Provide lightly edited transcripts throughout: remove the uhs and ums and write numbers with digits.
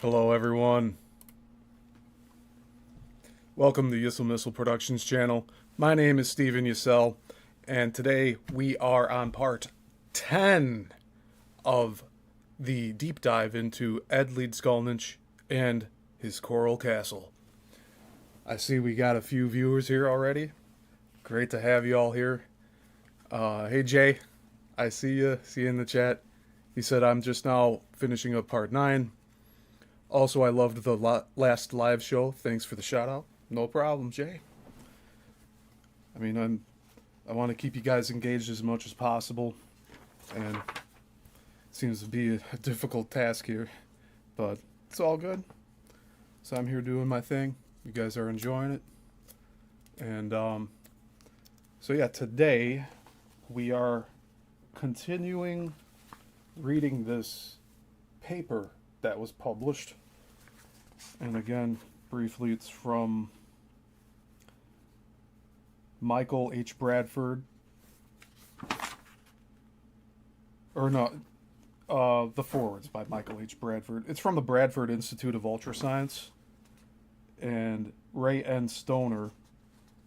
Hello everyone. Welcome to Yissel Missile Productions channel. My name is Steven Yissel, and today we are on part 10 of the deep dive into Ed Leedskalnin and his Coral Castle. I see we got a few viewers here already. Great to have you all here. Hey Jay, I see you in the chat. He said I'm just now finishing up part 9. Also, I loved the last live show. Thanks for the shout out. No problem, Jay. I mean, I want to keep you guys engaged as much as possible, and it seems to be a difficult task here, but it's all good. So I'm here doing my thing. You guys are enjoying it, and so yeah, today we are continuing reading this paper that was published. And again, briefly, it's from Michael H. Bradford. Or no, the foreword's by Michael H. Bradford. It's from the Bradford Institute of Ultrascience. And Ray N. Stoner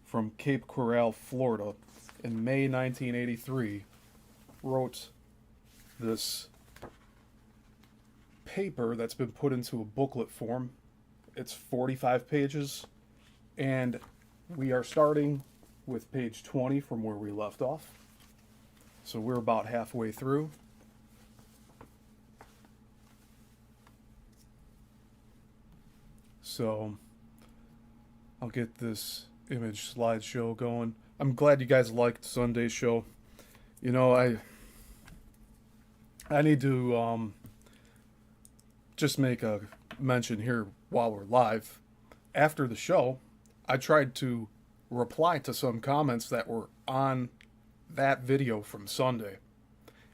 from Cape Coral, Florida, in May 1983, wrote this paper that's been put into a booklet form. It's 45 pages, and we are starting with page 20 from where we left off. So we're about halfway through. So I'll get this image slideshow going. I'm glad you guys liked Sunday's show. You know, I need to just make a mention here while we're live. After the show, I tried to reply to some comments that were on that video from Sunday,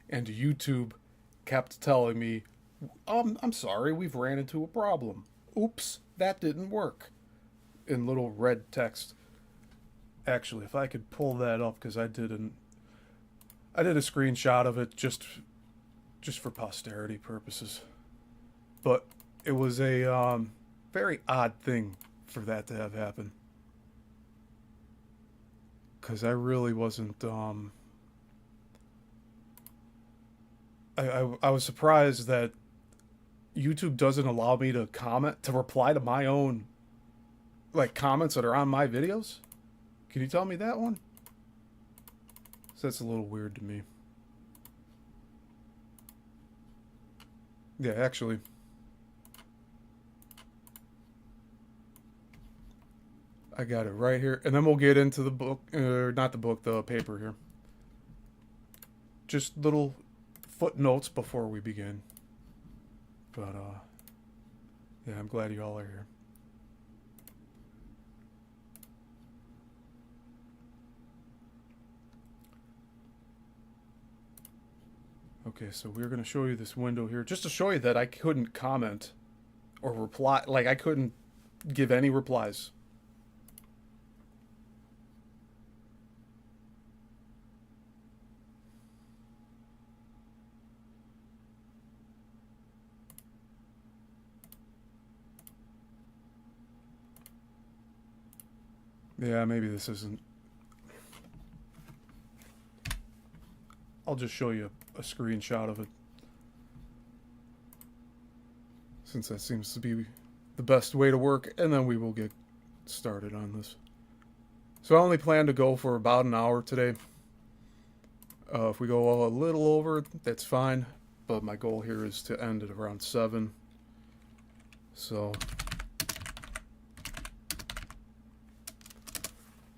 and YouTube kept telling me, I'm sorry, we've ran into a problem. Oops, that didn't work. In little red text. Actually, if I could pull that up, because I did a screenshot of it just for posterity purposes. But it was a very odd thing for that to have happened. Because I really wasn't... I was surprised that YouTube doesn't allow me to reply to my own comments that are on my videos. Can you tell me that one? So that's a little weird to me. Yeah, actually... I got it right here. And then we'll get into the book, not the book, the paper here. Just little footnotes before we begin. But, yeah, I'm glad you all are here. Okay, so we're going to show you this window here. Just to show you that I couldn't comment or reply. I couldn't give any replies. Yeah, maybe this isn't... I'll just show you a screenshot of it, since that seems to be the best way to work, and then we will get started on this. So I only plan to go for about an hour today. If we go a little over, that's fine, but my goal here is to end at around 7. So...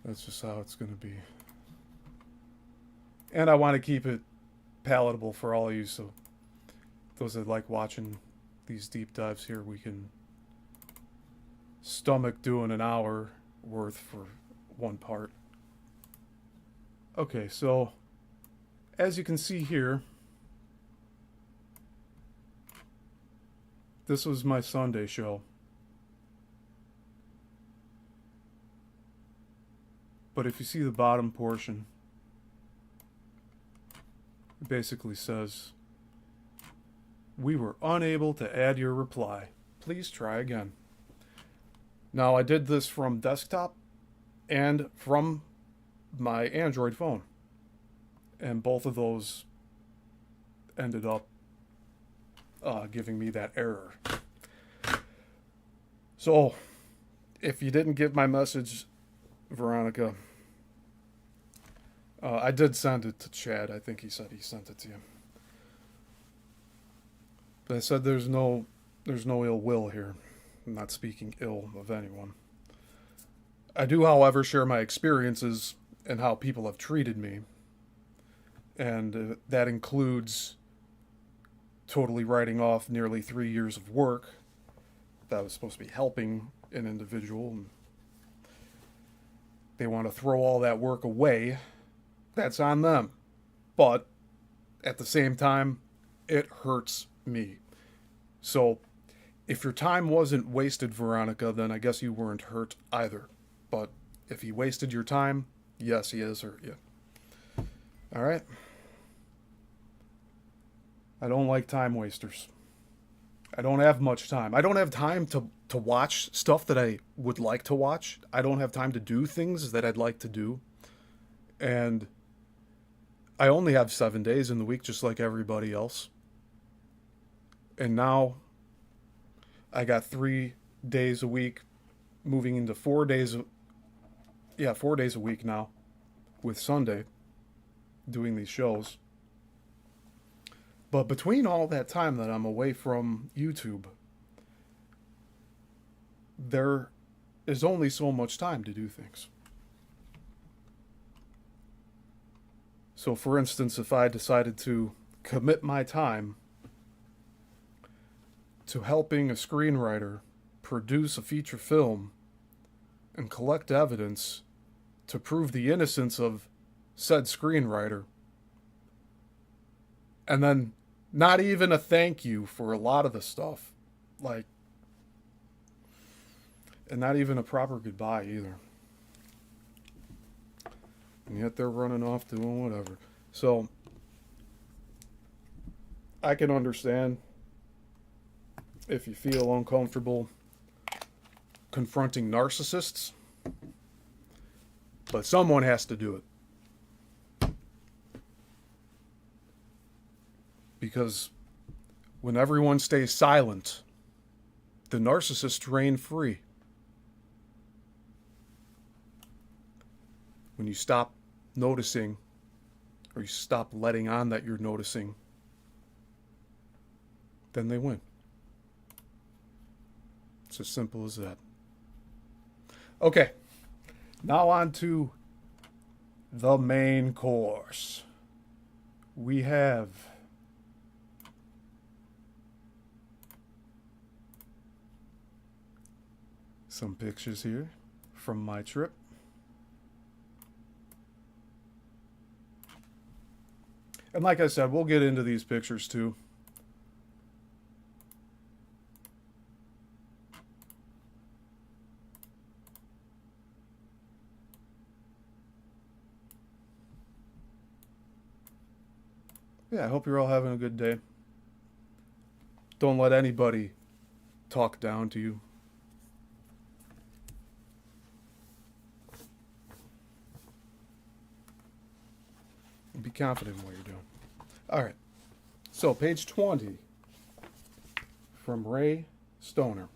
that's just how it's going to be. And I want to keep it palatable for all of you, so those that like watching these deep dives here, we can stomach doing an hour worth for one part. Okay, so as you can see here, this was my Sunday show. But if you see the bottom portion, it basically says, "We were unable to add your reply. please try again. Now, I did this from desktop and from my Android phone. And both of those ended up giving me that error. So, if you didn't get my message, Veronica, I did send it to Chad. I think he said he sent it to you. But I said there's no ill will here. I'm not speaking ill of anyone. I do, however, share my experiences and how people have treated me. And that includes totally writing off nearly 3 years of work that was supposed to be helping an individual. And they want to throw all that work away. That's on them. But at the same time, it hurts me. So if your time wasn't wasted, Veronica, then I guess you weren't hurt either. But if he wasted your time, yes, he has hurt you. All right? I don't like time wasters. I don't have much time. I don't have time to watch stuff that I would like to watch. I don't have time to do things that I'd like to do. And I only have 7 days in the week, just like everybody else. And now I got 3 days a week, moving into 4 days. 4 days a week now, with Sunday, doing these shows. But between all that time that I'm away from YouTube, there is only so much time to do things. So, for instance, if I decided to commit my time to helping a screenwriter produce a feature film and collect evidence to prove the innocence of said screenwriter, and then not even a thank you for a lot of the stuff, like, and not even a proper goodbye either. And yet they're running off doing whatever. So, I can understand if you feel uncomfortable confronting narcissists, but someone has to do it. Because when everyone stays silent, the narcissists reign free. When you stop noticing, or you stop letting on that you're noticing, then they win. It's as simple as that. Okay, now on to the main course. We have some pictures here from my trip. And like I said, we'll get into these pictures too. Yeah, I hope you're all having a good day. Don't let anybody talk down to you. Be confident in what you're doing. All right. So, page 20 from Ray Stoner.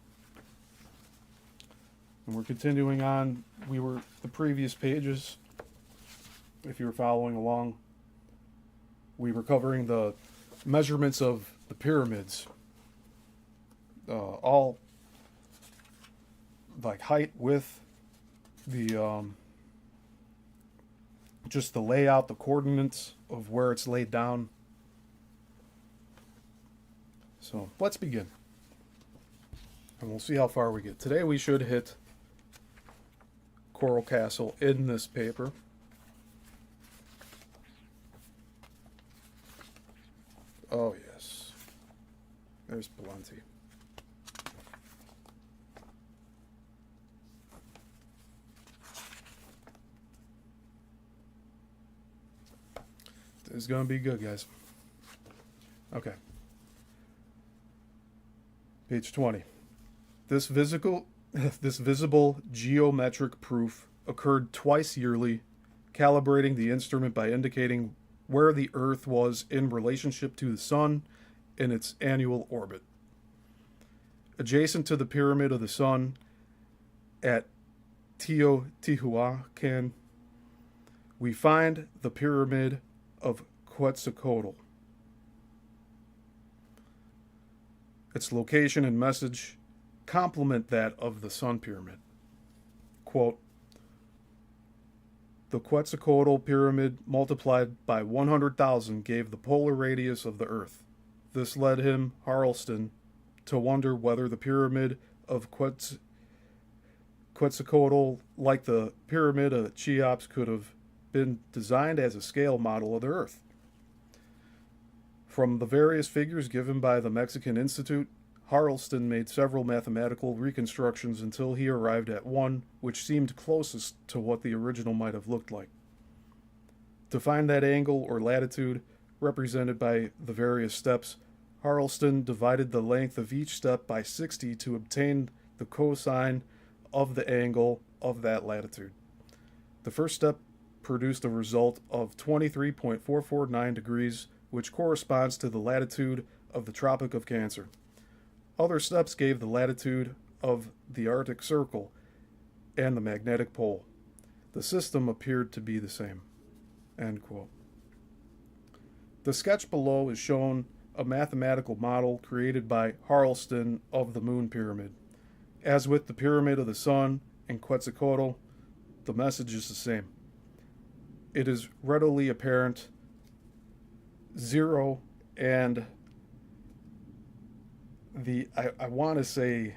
And we're continuing on. The previous pages, if you were following along, we were covering the measurements of the pyramids. All like height, width, the just the layout, the coordinates of where it's laid down. So let's begin. And we'll see how far we get. Today we should hit Coral Castle in this paper. Oh yes. There's plenty. It's going to be good, guys. Okay. Page 20. This visible geometric proof occurred twice yearly, calibrating the instrument by indicating where the Earth was in relationship to the Sun in its annual orbit. Adjacent to the Pyramid of the Sun at Teotihuacan, we find the Pyramid of Quetzalcoatl. Its location and message complement that of the Sun Pyramid. Quote, the Quetzalcoatl Pyramid multiplied by 100,000 gave the polar radius of the Earth. This led him, Harleston, to wonder whether the Pyramid of Quetzalcoatl, like the Pyramid of Cheops, could have been designed as a scale model of the Earth. From the various figures given by the Mexican Institute, Harleston made several mathematical reconstructions until he arrived at one which seemed closest to what the original might have looked like. To find that angle or latitude represented by the various steps, Harleston divided the length of each step by 60 to obtain the cosine of the angle of that latitude. The first step produced a result of 23.449 degrees, which corresponds to the latitude of the Tropic of Cancer. Other steps gave the latitude of the Arctic Circle and the magnetic pole. The system appeared to be the same. End quote. The sketch below is shown a mathematical model created by Harleston of the Moon Pyramid. As with the Pyramid of the Sun and Quetzalcoatl, the message is the same. It is readily apparent 0 and I want to say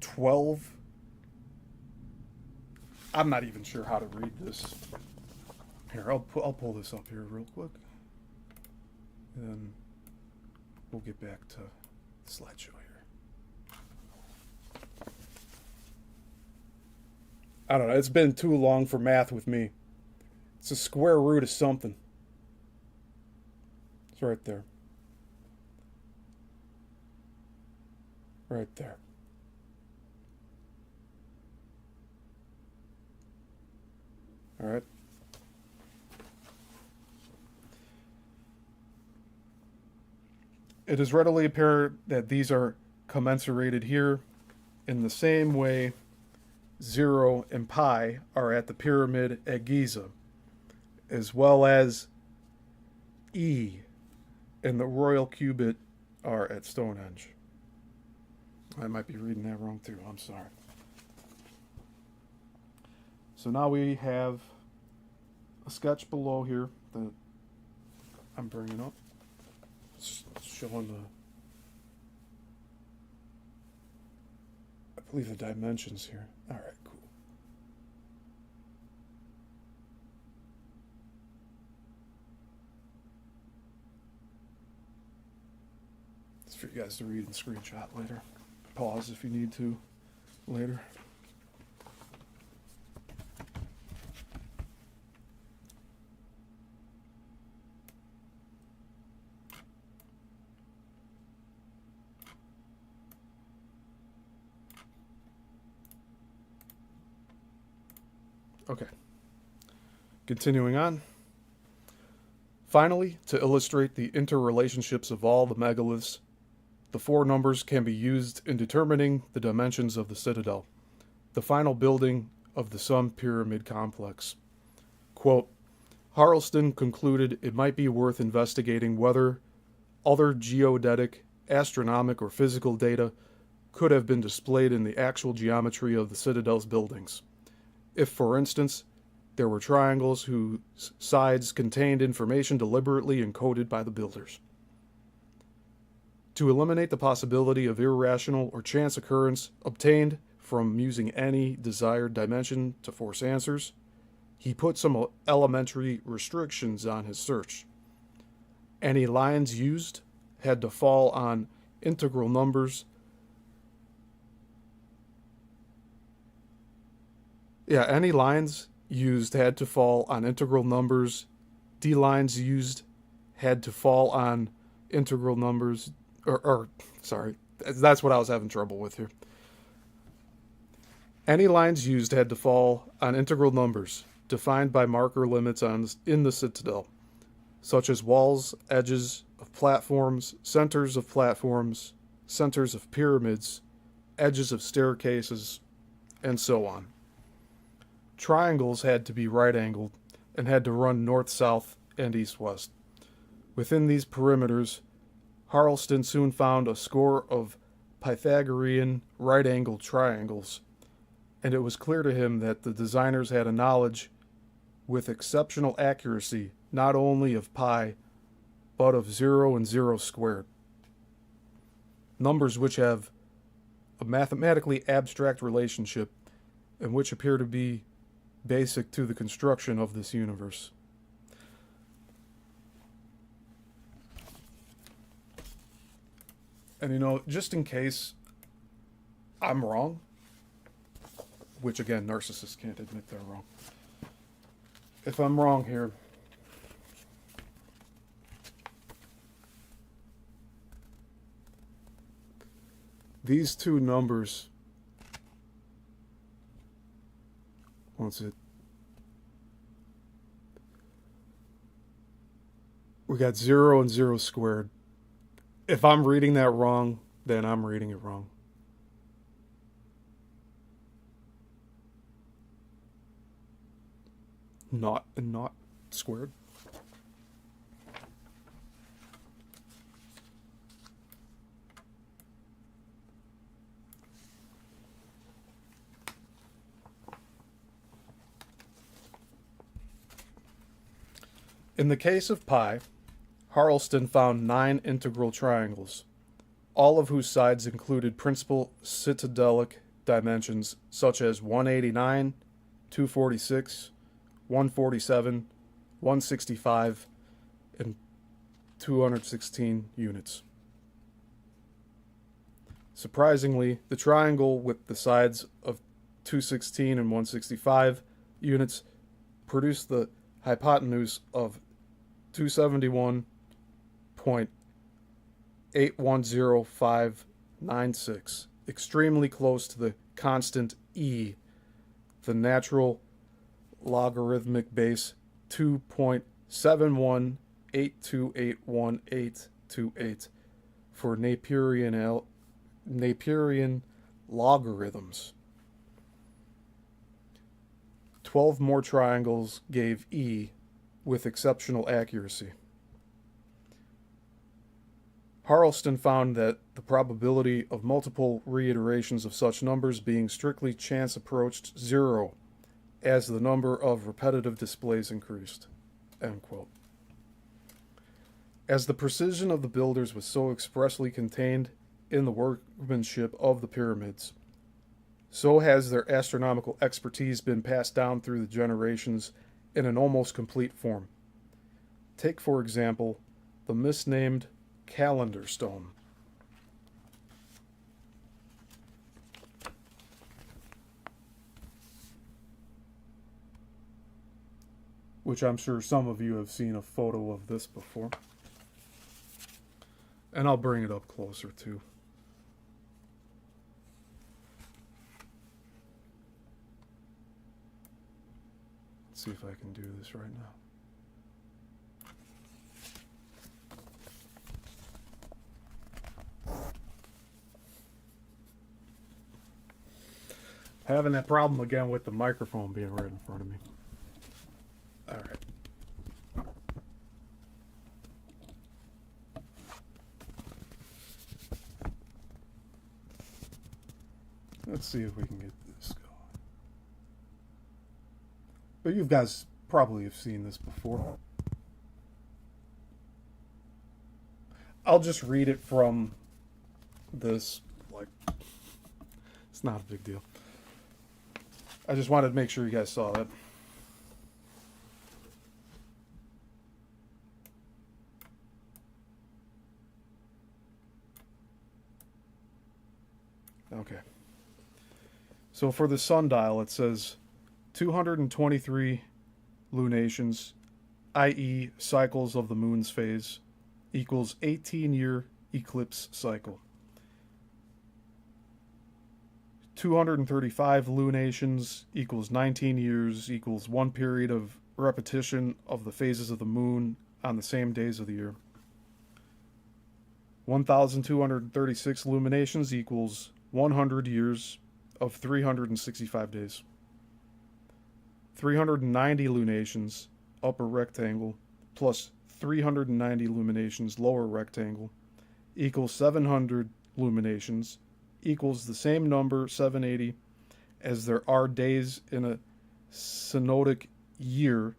12. I'm not even sure how to read this. Here, I'll pull this up here real quick. And we'll get back to the slideshow here. I don't know. It's been too long for math with me. It's a square root of something. It's right there. Right there. All right. It is readily apparent that these are commensurated here in the same way 0 and pi are at the pyramid at Giza, as well as E and the royal cubit are at Stonehenge. I might be reading that wrong too. I'm sorry. So now we have a sketch below here that I'm bringing up. It's showing I believe the dimensions here. All right, cool. It's for you guys to read and screenshot later. Pause if you need to later. Okay. Continuing on. Finally, to illustrate the interrelationships of all the megaliths, the 4 numbers can be used in determining the dimensions of the citadel, the final building of the Sun Pyramid complex. Quote, Harleston concluded it might be worth investigating whether other geodetic, astronomic, or physical data could have been displayed in the actual geometry of the citadel's buildings. If, for instance, there were triangles whose sides contained information deliberately encoded by the builders. To eliminate the possibility of irrational or chance occurrence obtained from using any desired dimension to force answers, he put some elementary restrictions on his search. Any lines used had to fall on integral numbers. Any lines used had to fall on integral numbers. D lines used had to fall on integral numbers. That's what I was having trouble with here. Any lines used had to fall on integral numbers, defined by marker limits in the citadel, such as walls, edges of platforms, centers of pyramids, edges of staircases, and so on. Triangles had to be right-angled and had to run north-south and east-west. Within these perimeters, Harleston soon found a score of Pythagorean right-angled triangles, and it was clear to him that the designers had a knowledge with exceptional accuracy not only of pi, but of 0 and 0 squared. Numbers which have a mathematically abstract relationship and which appear to be basic to the construction of this universe. And just in case I'm wrong, which again, narcissists can't admit they're wrong. If I'm wrong here, these two numbers, we got 0 and 0 squared. If I'm reading that wrong, then I'm reading it wrong. Not squared. In the case of pi, Harleston found 9 integral triangles, all of whose sides included principal citadelic dimensions such as 189, 246, 147, 165, and 216 units. Surprisingly, the triangle with the sides of 216 and 165 units produced the hypotenuse of 271.810596, extremely close to the constant e, the natural logarithmic base 2.7182818828 for Naperian logarithms. 12 more triangles gave e with exceptional accuracy. Harleston found that the probability of multiple reiterations of such numbers being strictly chance approached 0 as the number of repetitive displays increased. End quote. As the precision of the builders was so expressly contained in the workmanship of the pyramids, so has their astronomical expertise been passed down through the generations in an almost complete form. Take, for example, the misnamed calendar stone. Which I'm sure some of you have seen a photo of this before. And I'll bring it up closer too. Let's see if I can do this right now. Having that problem again with the microphone being right in front of me. All right. Let's see if we can get this going. But you guys probably have seen this before. I'll just read it from this, it's not a big deal. I just wanted to make sure you guys saw that. Okay. So for the sundial, it says 223 lunations, i.e. cycles of the moon's phase, equals 18-year eclipse cycle. 235 lunations equals 19 years equals one period of repetition of the phases of the moon on the same days of the year. 1,236 luminations equals 100 years of 365 days. 390 lunations, upper rectangle, plus 390 luminations, lower rectangle, equals 700 luminations, equals the same number, 780, as there are days in a synodic year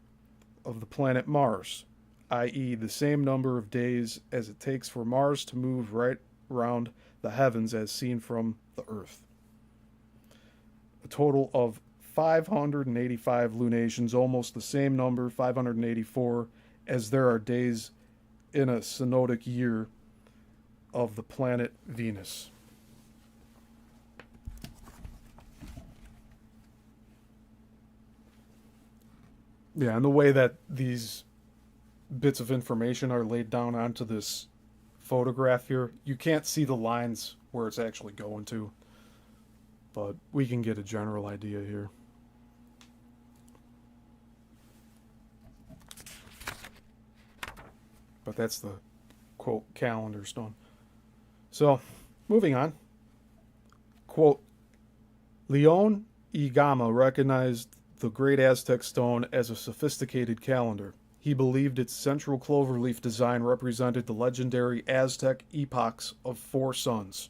of the planet Mars, i.e. the same number of days as it takes for Mars to move right around the heavens as seen from the Earth. A total of 585 lunations, almost the same number, 584, as there are days in a synodic year of the planet Venus. Yeah, and the way that these bits of information are laid down onto this photograph here, you can't see the lines where it's actually going to, but we can get a general idea here. But that's the quote calendar stone. So, moving on. Quote, Leon y Gama recognized the great Aztec stone as a sophisticated calendar. He believed its central cloverleaf design represented the legendary Aztec epochs of 4 suns.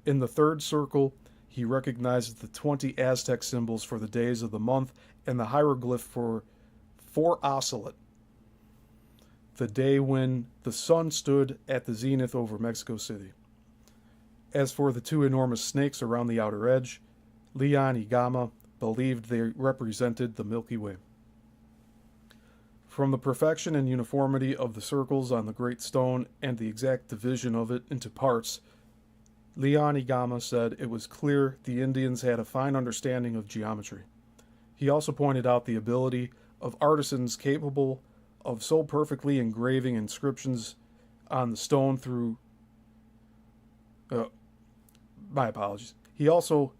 In the third circle, he recognized the 20 Aztec symbols for the days of the month and the hieroglyph for 4 ocelot, the day when the sun stood at the zenith over Mexico City. As for the 2 enormous snakes around the outer edge, Leon y Gama believed they represented the Milky Way. From the perfection and uniformity of the circles on the great stone and the exact division of it into parts, Leon y Gama said it was clear the Indians had a fine understanding of geometry. He also pointed out the ability of artisans capable of so perfectly engraving inscriptions on the stone through... my apologies. He also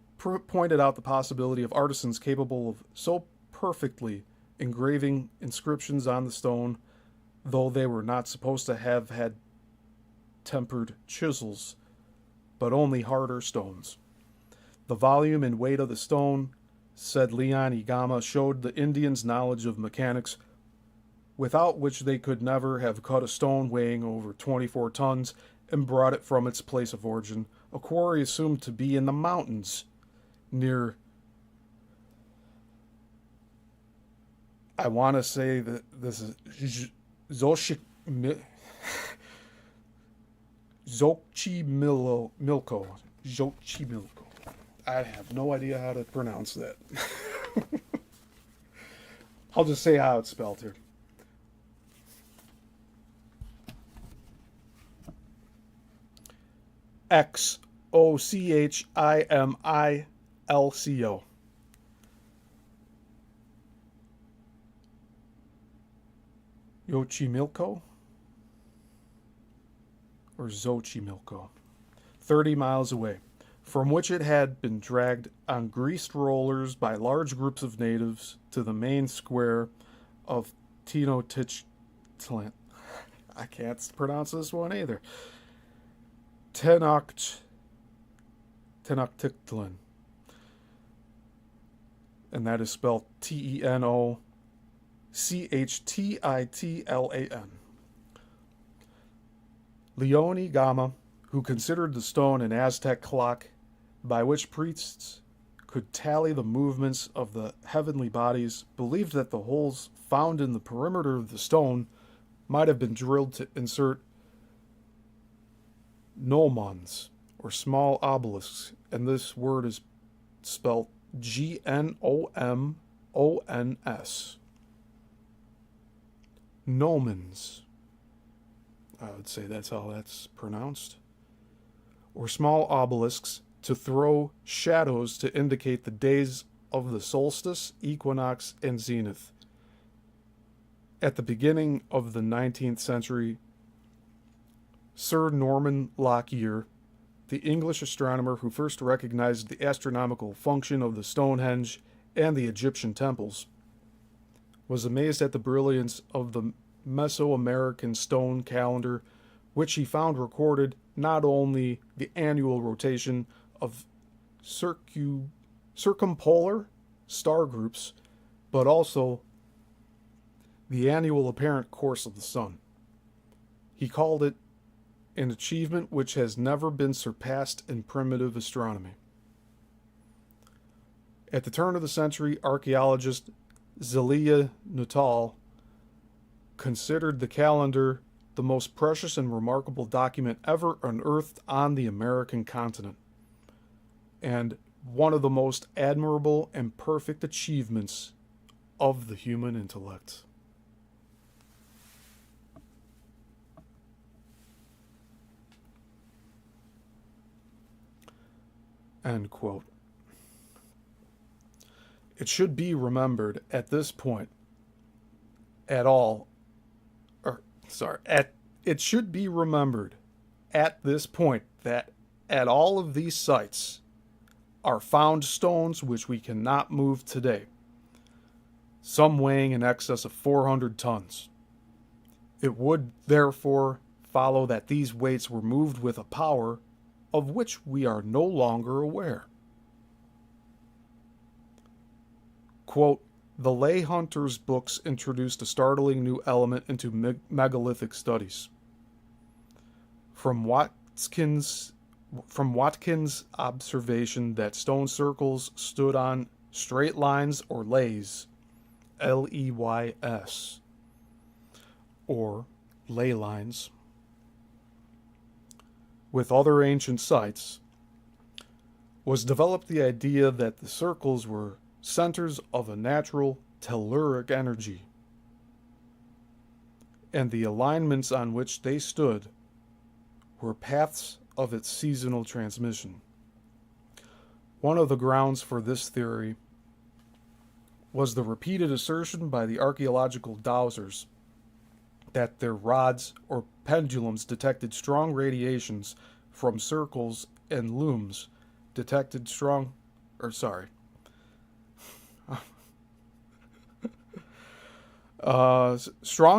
pointed out the possibility of artisans capable of so perfectly engraving inscriptions on the stone, though they were not supposed to have had tempered chisels, but only harder stones. The volume and weight of the stone, said Leon y Gama, showed the Indians' knowledge of mechanics, without which they could never have cut a stone weighing over 24 tons and brought it from its place of origin, a quarry assumed to be in the mountains near... I want to say that this is Xochimilco. Xochimilco. I have no idea how to pronounce that. I'll just say how it's spelled here. Xochimilco. Yochimilco or Xochimilco, 30 miles away, from which it had been dragged on greased rollers by large groups of natives to the main square of Tenochtitlan. I can't pronounce this one either. Tenochtitlan. And that is spelled Tenochtitlan. Leon y Gama, who considered the stone an Aztec clock by which priests could tally the movements of the heavenly bodies, believed that the holes found in the perimeter of the stone might have been drilled to insert gnomons, or small obelisks, and this word is spelled Gnomons. Gnomons. I would say that's how that's pronounced. Or small obelisks to throw shadows to indicate the days of the solstice, equinox, and zenith. At the beginning of the 19th century, Sir Norman Lockyer, the English astronomer who first recognized the astronomical function of the Stonehenge and the Egyptian temples, was amazed at the brilliance of the Mesoamerican stone calendar, which he found recorded not only the annual rotation of circumpolar star groups, but also the annual apparent course of the sun. He called it an achievement which has never been surpassed in primitive astronomy. At the turn of the century, archaeologist Zelia Nuttall considered the calendar the most precious and remarkable document ever unearthed on the American continent, and one of the most admirable and perfect achievements of the human intellect. End quote. It should be remembered at this point it should be remembered at this point that at all of these sites are found stones which we cannot move today, some weighing in excess of 400 tons. It would therefore follow that these weights were moved with a power of which we are no longer aware. Quote, the lay hunters' books introduced a startling new element into megalithic studies. From Watkins' observation that stone circles stood on straight lines or lays, L-E-Y-S, or ley lines, with other ancient sites, was developed the idea that the circles were centers of a natural telluric energy, and the alignments on which they stood were paths of its seasonal transmission. One of the grounds for this theory was the repeated assertion by the archaeological dowsers that their rods or pendulums detected strong radiations from circles, and looms detected strong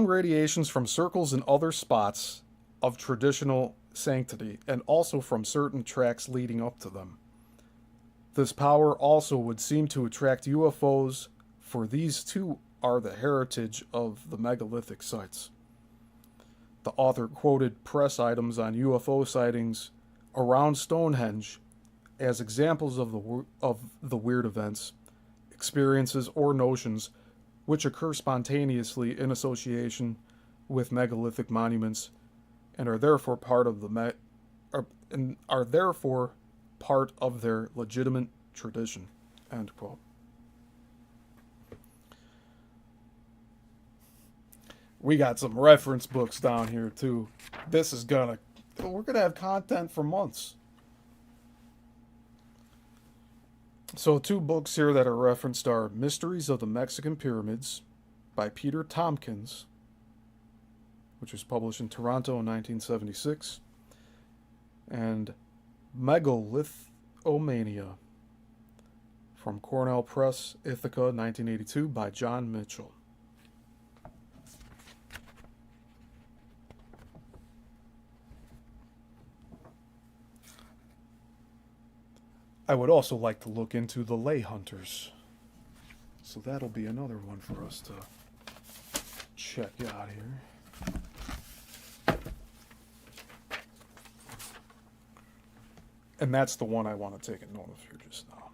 radiations from circles and other spots of traditional sanctity, and also from certain tracks leading up to them. This power also would seem to attract UFOs, for these too are the heritage of the megalithic sites. The author quoted press items on UFO sightings around Stonehenge as examples of the weird events, experiences, or notions which occur spontaneously in association with megalithic monuments and are therefore part of their legitimate tradition. End quote. We got some reference books down here too. We're gonna have content for months. So 2 books here that are referenced are Mysteries of the Mexican Pyramids by Peter Tompkins, which was published in Toronto in 1976, and Megalithomania from Cornell Press, Ithaca, 1982 by John Mitchell. I would also like to look into the lay hunters. So that'll be another one for us to check out here. And that's the one I want to take a note of here just now.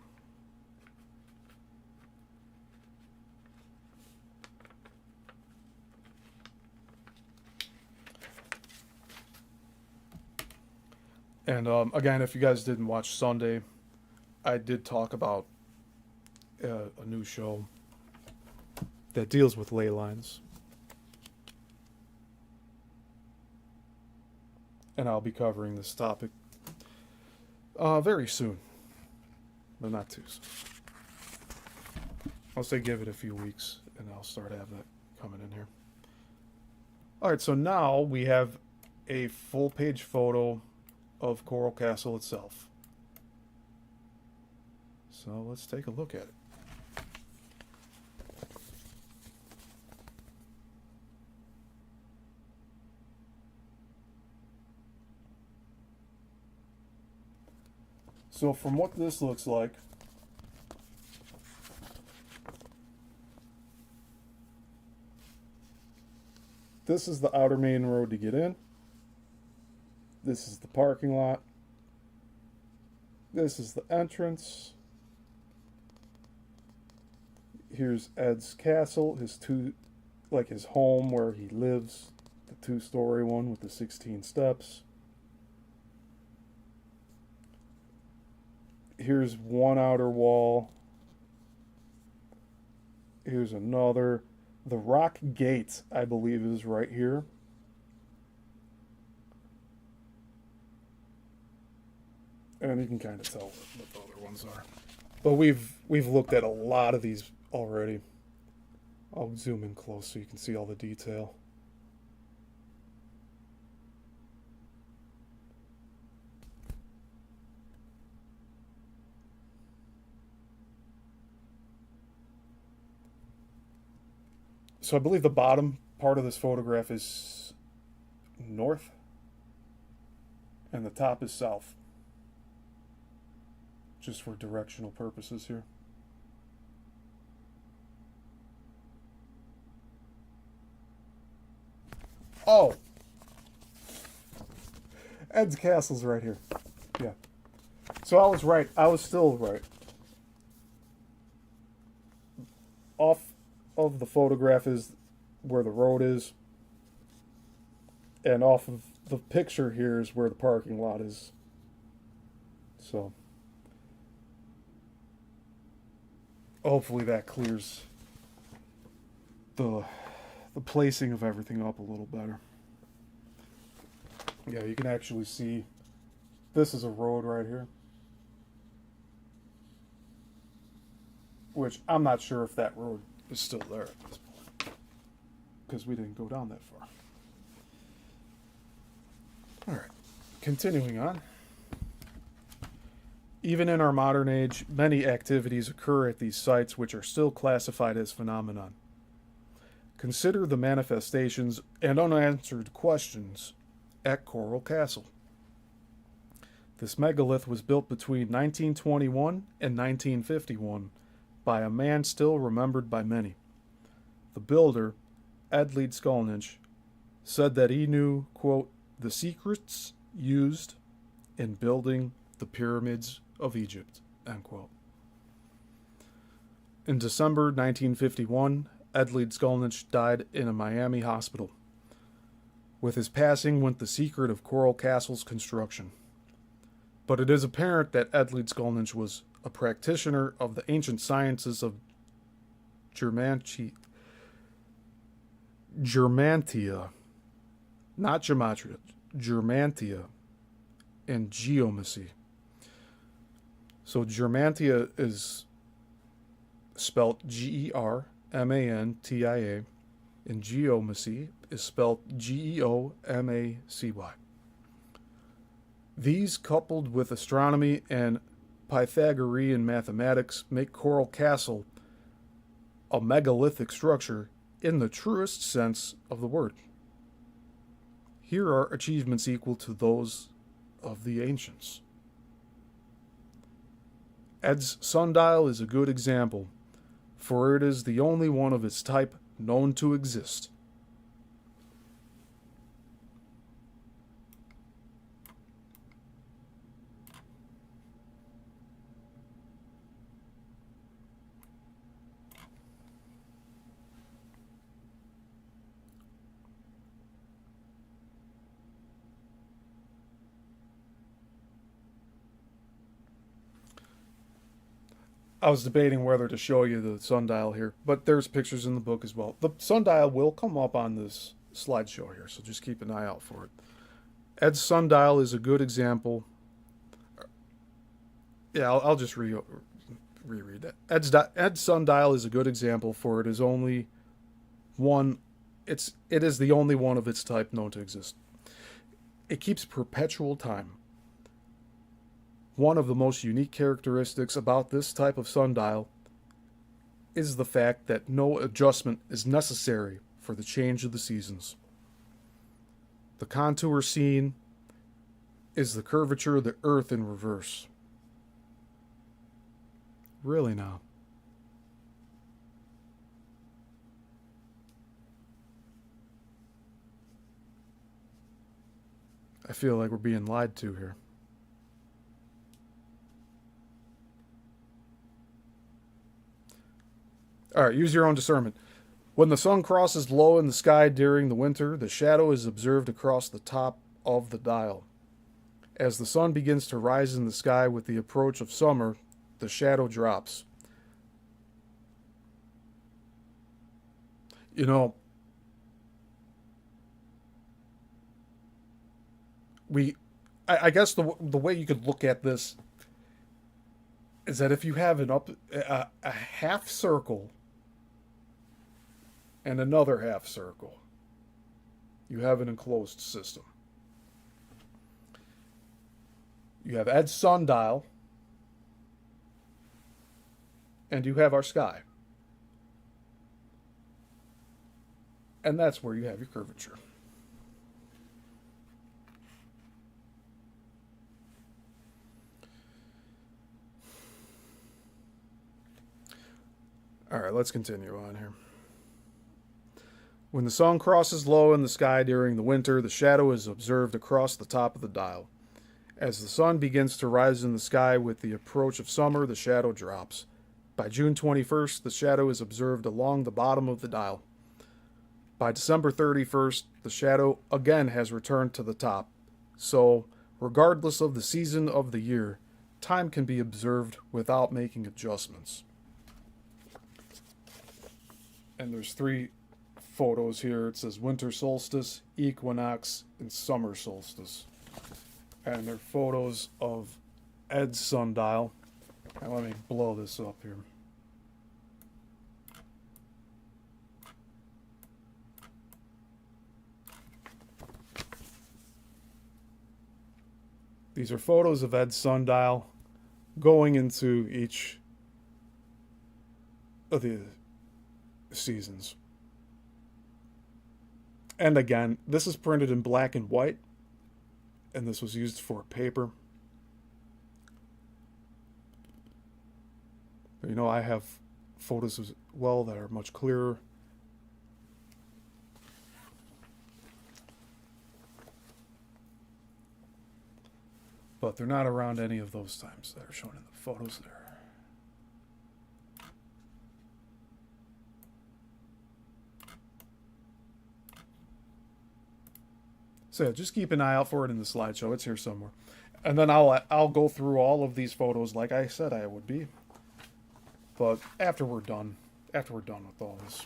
And again, if you guys didn't watch Sunday, I did talk about a new show that deals with ley lines. And I'll be covering this topic very soon, but not too soon. I'll say give it a few weeks, and I'll start having that coming in here. All right, so now we have a full-page photo of Coral Castle itself. So let's take a look at it. So from what this looks like, this is the outer main road to get in. This is the parking lot. This is the entrance. Here's Ed's castle, his home where he lives, the 2-story one with the 16 steps. Here's one outer wall. Here's another. The rock gate, I believe, is right here. And you can kind of tell what the other ones are. But we've looked at a lot of these already. I'll zoom in close so you can see all the detail. So I believe the bottom part of this photograph is north and the top is south. Just for directional purposes here. Oh! Ed's castle's right here. Yeah. So I was right. I was still right. Off of the photograph is where the road is. And off of the picture here is where the parking lot is. So hopefully that clears the placing of everything up a little better. Yeah, you can actually see this is a road right here. Which I'm not sure if that road is still there at this point, because we didn't go down that far. Alright, continuing on. Even in our modern age, many activities occur at these sites which are still classified as phenomenon. Consider the manifestations and unanswered questions at Coral Castle. This megalith was built between 1921 and 1951 by a man still remembered by many. The builder, Ed Leedskalnin, said that he knew, quote, the secrets used in building the pyramids of Egypt, end quote. In December 1951, Ed Leedskalnin died in a Miami hospital. With his passing went the secret of Coral Castle's construction. But it is apparent that Ed Leedskalnin was a practitioner of the ancient sciences of Germantia, not gematria, Germantia, and geomancy. So Germantia is spelled Germantia, and geomancy is spelled Geomacy. These, coupled with astronomy and Pythagorean mathematics, make Coral Castle a megalithic structure in the truest sense of the word. Here are achievements equal to those of the ancients. Ed's sundial is a good example, for it is the only one of its type known to exist. I was debating whether to show you the sundial here, but there's pictures in the book as well. The sundial will come up on this slideshow here, so just keep an eye out for it. Ed's sundial is a good example. Yeah, I'll just reread that. Ed's sundial is a good example, for it is only one. It is the only one of its type known to exist. It keeps perpetual time, One of the most unique characteristics about this type of sundial is the fact that no adjustment is necessary for the change of the seasons. The contour seen is the curvature of the earth in reverse. Really now. I feel like we're being lied to here. Alright, use your own discernment. When the sun crosses low in the sky during the winter, the shadow is observed across the top of the dial. As the sun begins to rise in the sky with the approach of summer, the shadow drops. You know, I guess the way you could look at this is that if you have a half circle and another half circle, you have an enclosed system. You have Ed's sundial, and you have our sky. And that's where you have your curvature. All right, let's continue on here. When the sun crosses low in the sky during the winter, the shadow is observed across the top of the dial. As the sun begins to rise in the sky with the approach of summer, the shadow drops. By June 21st, the shadow is observed along the bottom of the dial. By December 31st, the shadow again has returned to the top. So, regardless of the season of the year, time can be observed without making adjustments. And there's 3 photos here. It says winter solstice, equinox, and summer solstice. And they're photos of Ed's sundial. Now let me blow this up here. These are photos of Ed's sundial going into each of the seasons. And again, this is printed in black and white, and this was used for paper. But, you know, I have photos as well that are much clearer. But they're not around any of those times that are shown in the photos there. So yeah, just keep an eye out for it in the slideshow. It's here somewhere. And then I'll go through all of these photos like I said I would be. But after we're done with all this.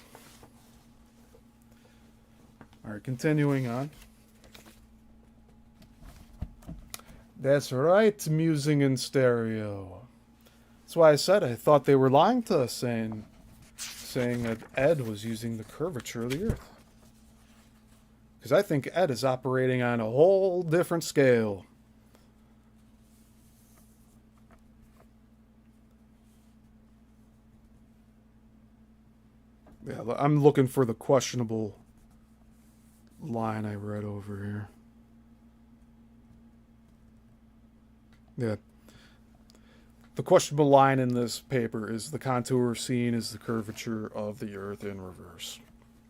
Alright, continuing on. That's right, musing in stereo. That's why I said I thought they were lying to us, saying that Ed was using the curvature of the Earth. Because I think Ed is operating on a whole different scale. Yeah, I'm looking for the questionable line I read over here. Yeah. The questionable line in this paper is the contour seen is the curvature of the Earth in reverse.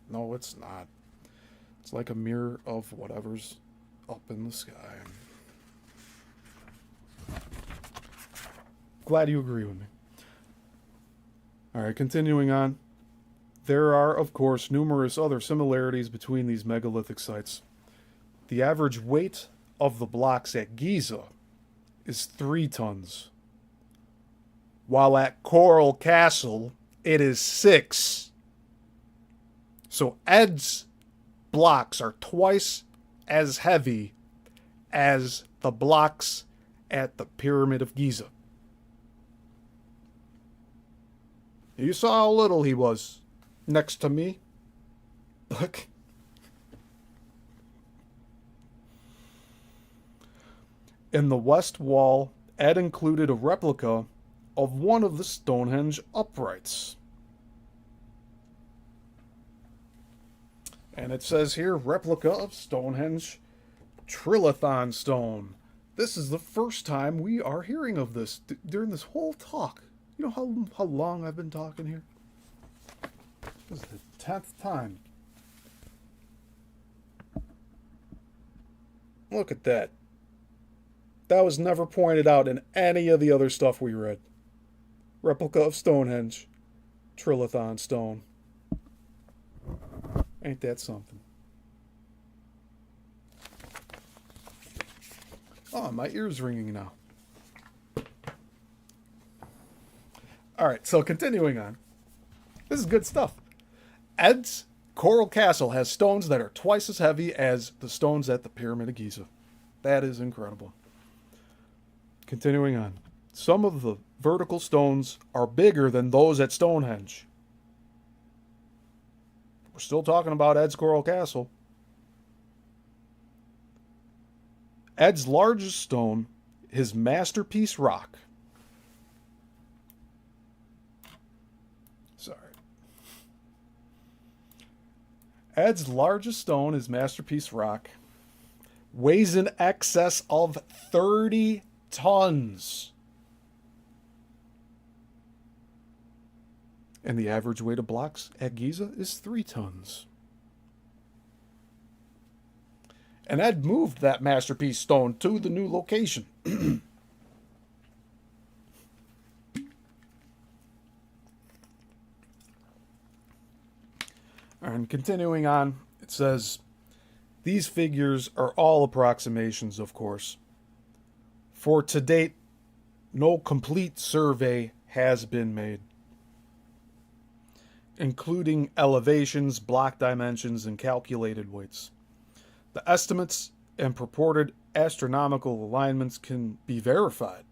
No, it's not. It's like a mirror of whatever's up in the sky. Glad you agree with me. Alright, continuing on. There are, of course, numerous other similarities between these megalithic sites. The average weight of the blocks at Giza is 3 tons, while at Coral Castle it is 6. So Ed's blocks are twice as heavy as the blocks at the Pyramid of Giza. You saw how little he was next to me. Look. In the west wall Ed included a replica of one of the Stonehenge uprights. And it says here, replica of Stonehenge Trilithon stone. This is the first time we are hearing of this during this whole talk. You know how long I've been talking here? This is the 10th time. Look at that. That was never pointed out in any of the other stuff we read. Replica of Stonehenge. Trilithon stone. Ain't that something? Oh, my ear's ringing now. Alright, so continuing on. This is good stuff. Ed's Coral Castle has stones that are twice as heavy as the stones at the Pyramid of Giza. That is incredible. Continuing on. Some of the vertical stones are bigger than those at Stonehenge. We're still talking about Ed's Coral Castle. Ed's largest stone, his masterpiece rock. Sorry. Ed's largest stone, his masterpiece rock, weighs in excess of 30 tons. And the average weight of blocks at Giza is 3 tons. And Ed moved that masterpiece stone to the new location. And continuing on, it says, these figures are all approximations, of course. For to date, no complete survey has been made, including elevations, block dimensions, and calculated weights. The estimates and purported astronomical alignments can be verified.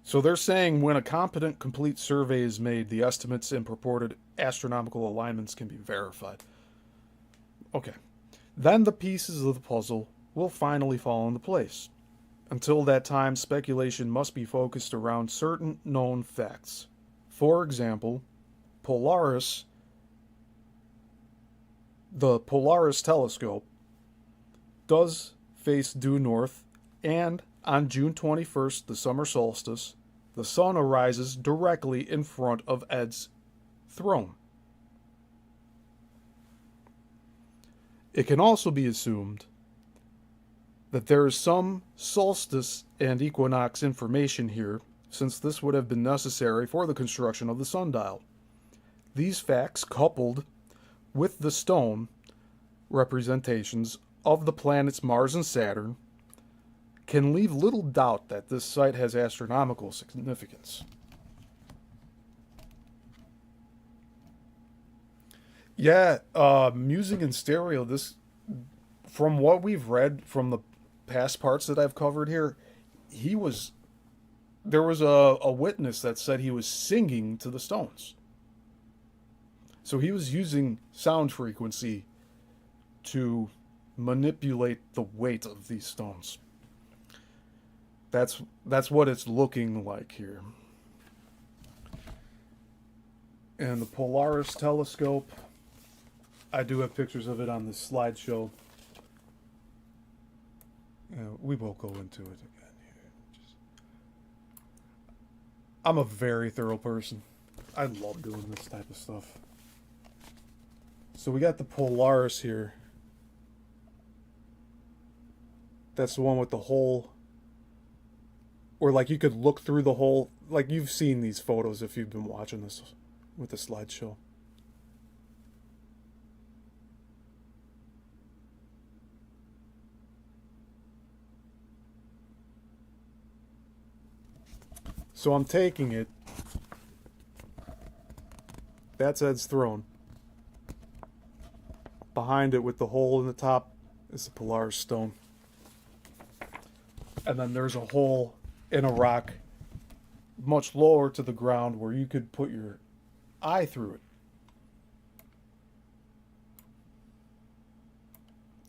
So they're saying when a competent, complete survey is made, the estimates and purported astronomical alignments can be verified. Okay. Then the pieces of the puzzle will finally fall into place. Until that time, speculation must be focused around certain known facts. For example, the Polaris telescope does face due north, and on June 21st, the summer solstice, the sun arises directly in front of Ed's throne. It can also be assumed that there is some solstice and equinox information here, since this would have been necessary for the construction of the sundial. These facts, coupled with the stone representations of the planets Mars and Saturn, can leave little doubt that this site has astronomical significance. Yeah, music in stereo, this, from what we've read from the past parts that I've covered here, there was a witness that said he was singing to the stones. So he was using sound frequency to manipulate the weight of these stones. That's what it's looking like here. And the Polaris telescope, I do have pictures of it on this slideshow. We won't go into it again here. I'm a very thorough person. I love doing this type of stuff. So we got the Polaris here. That's the one with the hole. Or like you could look through the hole. Like you've seen these photos if you've been watching this with the slideshow. So I'm taking it. That's Ed's throne. Behind it with the hole in the top is the Polaris stone. And then there's a hole in a rock much lower to the ground where you could put your eye through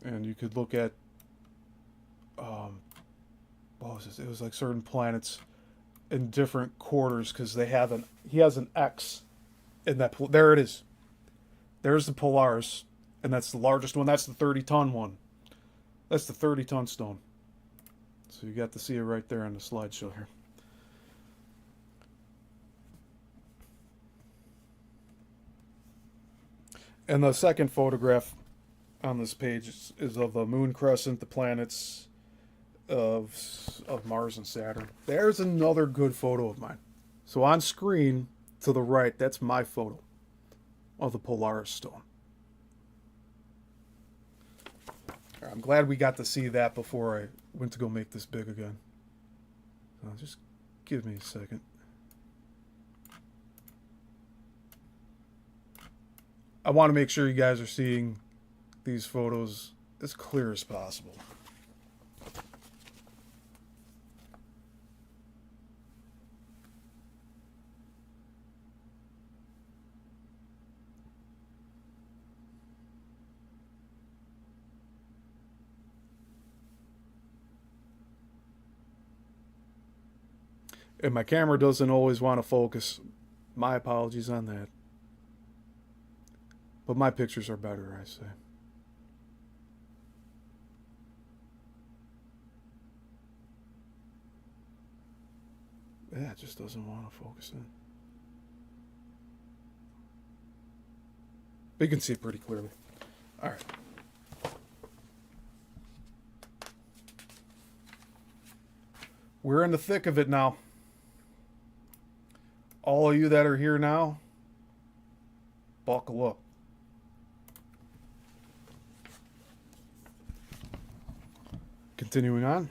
it. And you could look at, what was this? It was like certain planets in different quarters because he has an X in that. There it is. There's the Polaris, and that's the largest one. That's the 30-ton one. That's the 30-ton stone. So you got to see it right there on the slideshow here. And the second photograph on this page is of the moon crescent, the planets of Mars and Saturn. There's another good photo of mine. So on screen to the right, that's my photo of the Polaris stone. I'm glad we got to see that before I went to go make this big again. So just give me a second. I want to make sure you guys are seeing these photos as clear as possible. And my camera doesn't always want to focus. My apologies on that. But my pictures are better, I say. Yeah, it just doesn't want to focus in. But you can see it pretty clearly. All right. We're in the thick of it now. All of you that are here now, buckle up. Continuing on.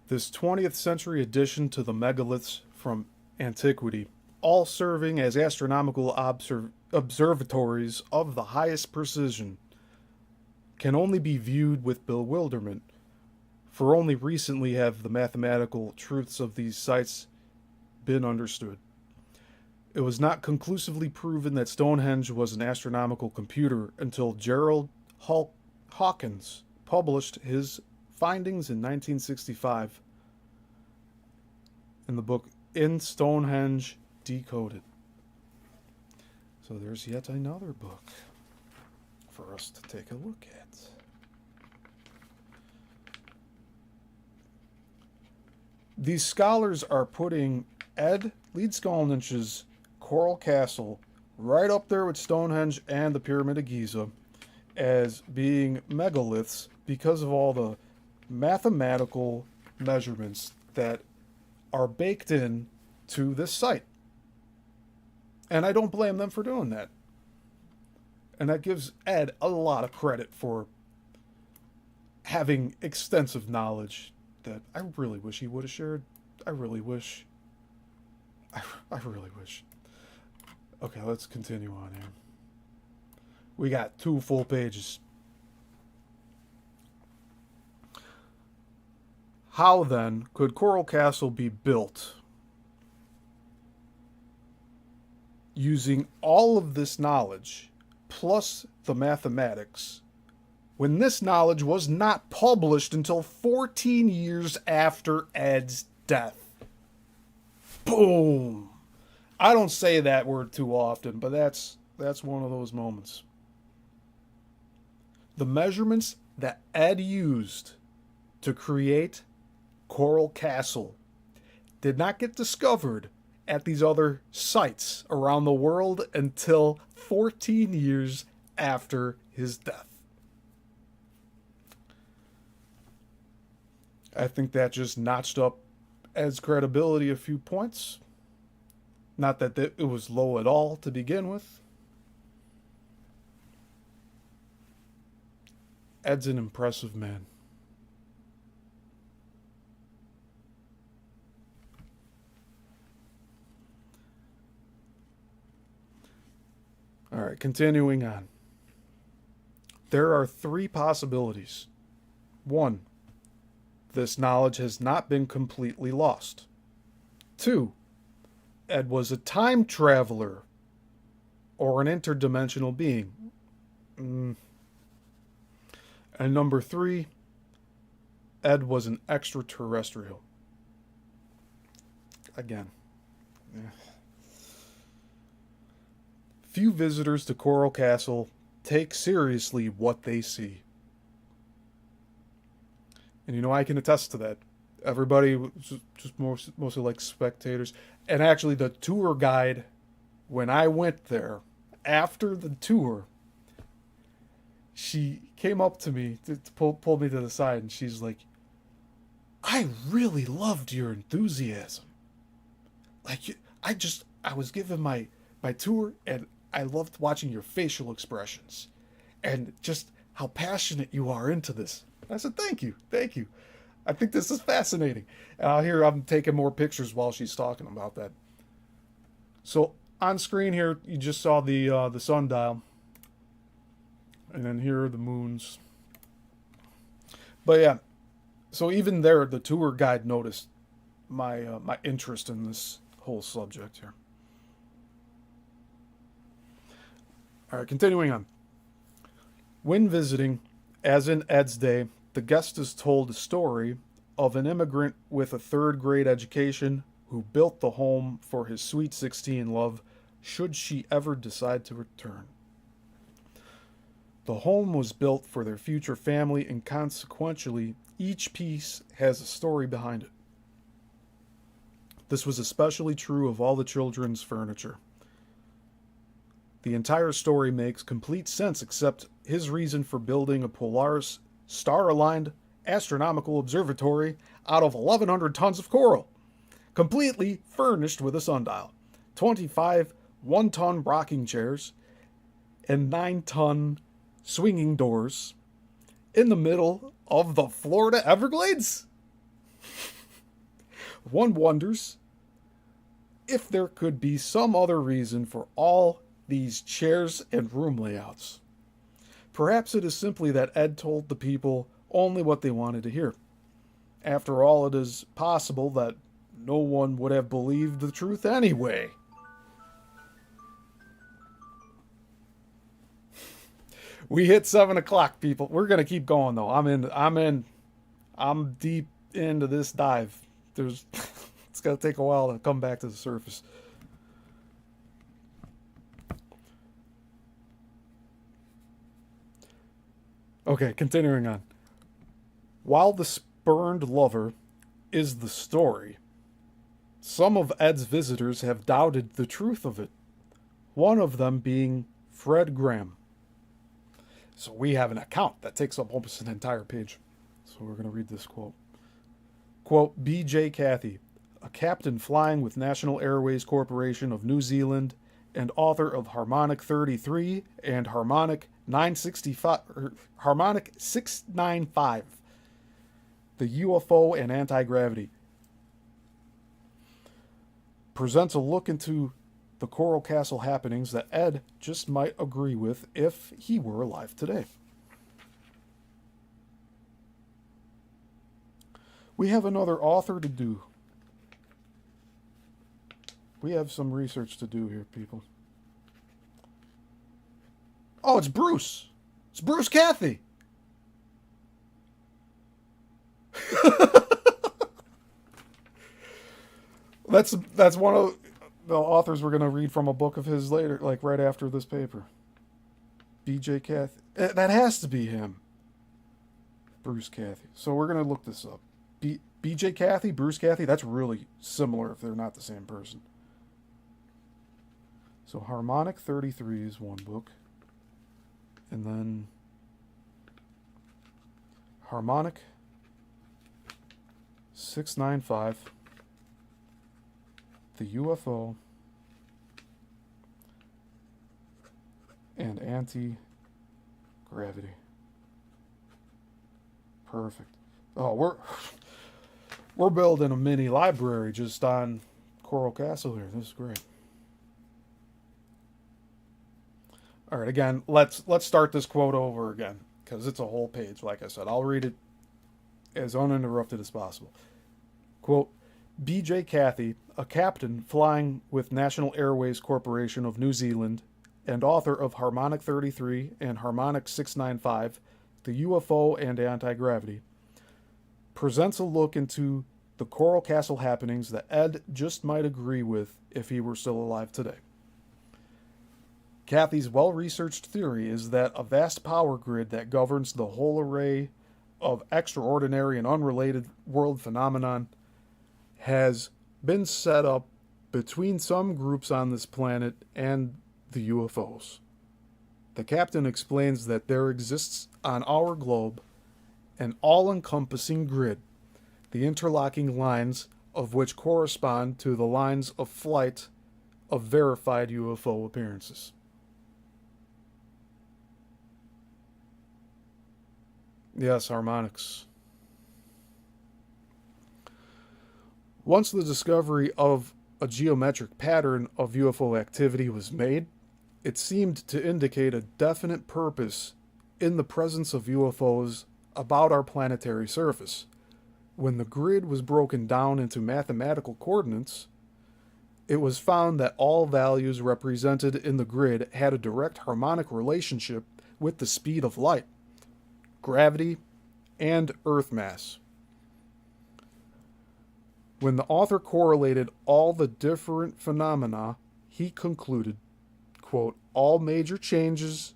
This 20th century addition to the megaliths from antiquity, all serving as astronomical observatories of the highest precision, can only be viewed with bewilderment, for only recently have the mathematical truths of these sites been understood. It was not conclusively proven that Stonehenge was an astronomical computer until Gerald Hawkins published his findings in 1965 in the book In Stonehenge Decoded. So there's yet another book for us to take a look at. These scholars are putting Ed Leedskalnin's Coral Castle right up there with Stonehenge and the Pyramid of Giza as being megaliths because of all the mathematical measurements that are baked in to this site. And I don't blame them for doing that. And that gives Ed a lot of credit for having extensive knowledge that I really wish he would have shared. I really wish. Okay, let's continue on here. We got 2 full pages. How then could Coral Castle be built using all of this knowledge plus the mathematics when this knowledge was not published until 14 years after Ed's death? Boom! I don't say that word too often, but that's one of those moments. The measurements that Ed used to create Coral Castle did not get discovered at these other sites around the world until 14 years after his death. I think that just notched up Ed's credibility a few points. Not that it was low at all to begin with. Ed's an impressive man. All right, continuing on. There are 3 possibilities. 1, this knowledge has not been completely lost. 2, Ed was a time traveler or an interdimensional being. And number 3, Ed was an extraterrestrial. Again. Yeah. Few visitors to Coral Castle take seriously what they see. And I can attest to that. Everybody was just mostly like spectators. And actually, the tour guide, when I went there, after the tour, she came up to me to pull me to the side, and she's like, I really loved your enthusiasm. Like, I was given my tour, and I loved watching your facial expressions and just how passionate you are into this. I said, thank you. I think this is fascinating. And here I'm taking more pictures while she's talking about that. So on screen here, you just saw the sundial. And then here are the moons. But yeah, so even there, the tour guide noticed my interest in this whole subject here. All right, continuing on. When visiting, as in Ed's day, the guest is told a story of an immigrant with a 3rd grade education who built the home for his sweet 16 love should she ever decide to return. The home was built for their future family, and consequentially, each piece has a story behind it. This was especially true of all the children's furniture. The entire story makes complete sense except his reason for building a Polaris star-aligned astronomical observatory out of 1,100 tons of coral, completely furnished with a sundial, 25 one-ton rocking chairs, and 9-ton swinging doors in the middle of the Florida Everglades? One wonders if there could be some other reason for all these chairs and room layouts. Perhaps it is simply that Ed told the people only what they wanted to hear. After all, it is possible that no one would have believed the truth anyway. We hit 7 o'clock, people. We're gonna keep going though. I'm deep into this dive. It's gonna take a while to come back to the surface. Okay, continuing on. While the spurned lover is the story, some of Ed's visitors have doubted the truth of it. One of them being Fred Graham. So we have an account that takes up almost an entire page. So we're going to read this quote. Quote, B.J. Cathy, a captain flying with National Airways Corporation of New Zealand and author of Harmonic 33 and Harmonic 695, The UFO and Anti-Gravity, presents a look into the Coral Castle happenings that Ed just might agree with if he were alive today. We have another author to do. We have some research to do here, people. Oh, it's Bruce. It's Bruce Cathy. That's one of the authors we're going to read from a book of his later, like right after this paper. B.J. Cathy. That has to be him. Bruce Cathy. So we're going to look this up. B.J. Cathy, Bruce Cathy, that's really similar if they're not the same person. So Harmonic 33 is one book. And then Harmonic 695, The UFO and Anti-Gravity. Perfect. Oh, we're building a mini library just on Coral Castle here. This is great. All right, again, let's start this quote over again because it's a whole page. Like I said, I'll read it as uninterrupted as possible. Quote, B.J. Cathy, a captain flying with National Airways Corporation of New Zealand and author of Harmonic 33 and Harmonic 695, the UFO and anti-gravity, presents a look into the Coral Castle happenings that Ed just might agree with if he were still alive today. Kathy's well-researched theory is that a vast power grid that governs the whole array of extraordinary and unrelated world phenomenon has been set up between some groups on this planet and the UFOs. The captain explains that there exists on our globe an all-encompassing grid, the interlocking lines of which correspond to the lines of flight of verified UFO appearances. Yes, harmonics. Once the discovery of a geometric pattern of UFO activity was made, it seemed to indicate a definite purpose in the presence of UFOs about our planetary surface. When the grid was broken down into mathematical coordinates, it was found that all values represented in the grid had a direct harmonic relationship with the speed of light, gravity, and Earth mass. When the author correlated all the different phenomena, he concluded, quote, all major changes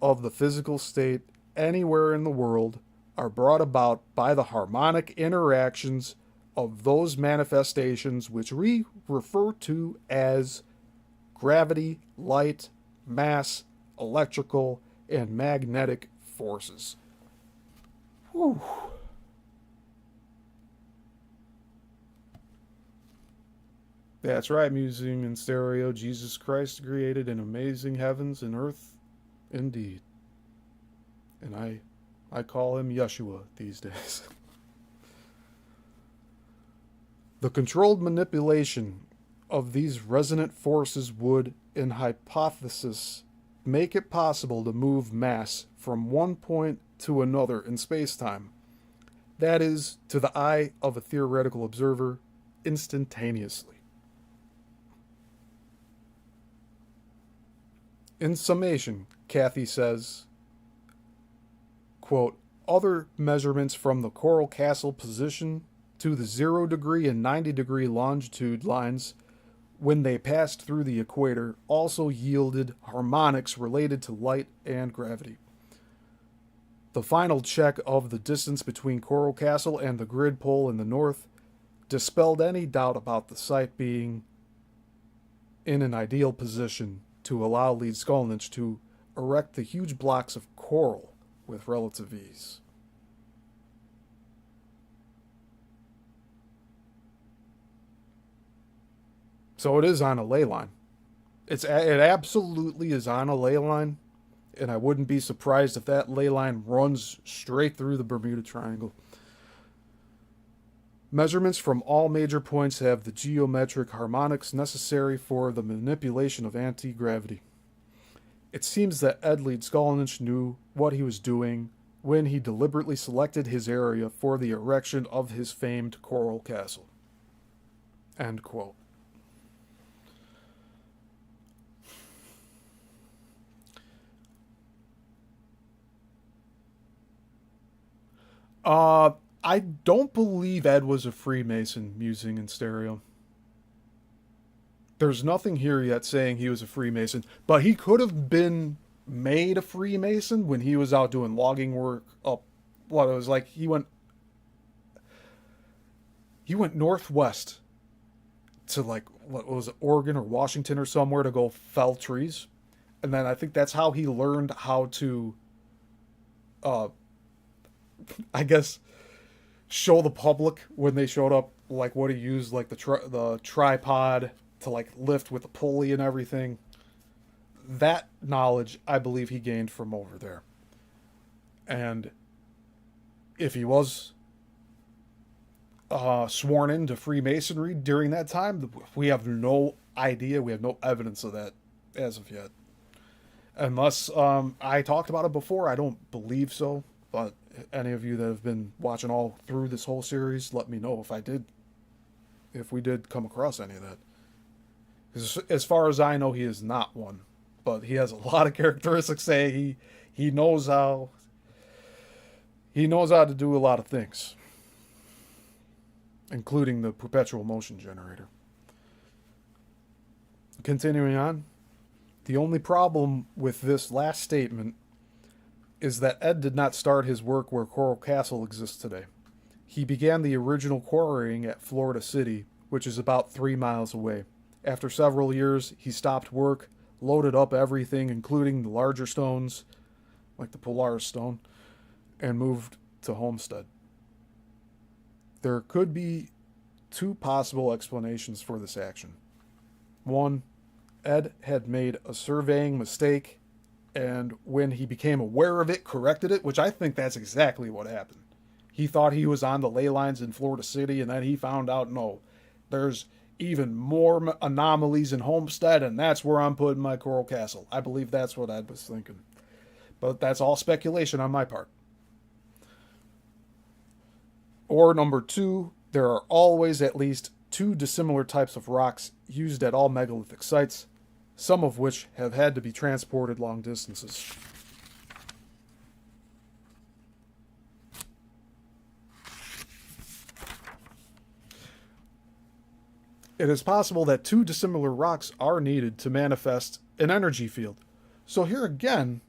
of the physical state anywhere in the world are brought about by the harmonic interactions of those manifestations which we refer to as gravity, light, mass, electrical, and magnetic forces. Whew. That's right, musing in stereo. Jesus Christ created an amazing heavens and earth indeed. And I call him Yeshua these days. The controlled manipulation of these resonant forces would, in hypothesis, make it possible to move mass from one point to another in space-time. That is, to the eye of a theoretical observer, instantaneously. In summation, Kathy says, quote, other measurements from the Coral Castle position to the 0 degree and 90 degree longitude lines when they passed through the equator also yielded harmonics related to light and gravity. The final check of the distance between Coral Castle and the grid pole in the north dispelled any doubt about the site being in an ideal position to allow Leedskalnin to erect the huge blocks of coral with relative ease. So it is on a ley line. It absolutely is on a ley line, and I wouldn't be surprised if that ley line runs straight through the Bermuda Triangle. Measurements from all major points have the geometric harmonics necessary for the manipulation of anti-gravity. It seems that Ed Leedskalnin knew what he was doing when he deliberately selected his area for the erection of his famed Coral Castle. End quote. I don't believe Ed was a Freemason, musing in stereo. There's nothing here yet saying he was a Freemason, but he could have been made a Freemason when he was out doing logging work up what it was like he went northwest to like what was it, Oregon or Washington or somewhere to go fell trees. And then I think that's how he learned how to I guess show the public when they showed up, like what he used, like the tripod to like lift with the pulley and everything. That knowledge, I believe, he gained from over there. And if he was sworn into Freemasonry during that time, we have no idea. We have no evidence of that as of yet. Unless I talked about it before, I don't believe so. But any of you that have been watching all through this whole series, let me know if we did come across any of that. Because as far as I know, he is not one. But he has a lot of characteristics saying he knows how He knows how to do a lot of things, including the perpetual motion generator. Continuing on, the only problem with this last statement is that Ed did not start his work where Coral Castle exists today. He began the original quarrying at Florida City, which is about 3 miles away. After several years, he stopped work, loaded up everything, including the larger stones, like the Polaris stone, and moved to Homestead. There could be 2 possible explanations for this action. 1, Ed had made a surveying mistake, and when he became aware of it, corrected it, which I think that's exactly what happened. He thought he was on the ley lines in Florida City, and then he found out, no, there's even more anomalies in Homestead, and that's where I'm putting my Coral Castle. I believe that's what Ed was thinking. But that's all speculation on my part. Or number 2, there are always at least 2 dissimilar types of rocks used at all megalithic sites, some of which have had to be transported long distances. It is possible that 2 dissimilar rocks are needed to manifest an energy field. So here again,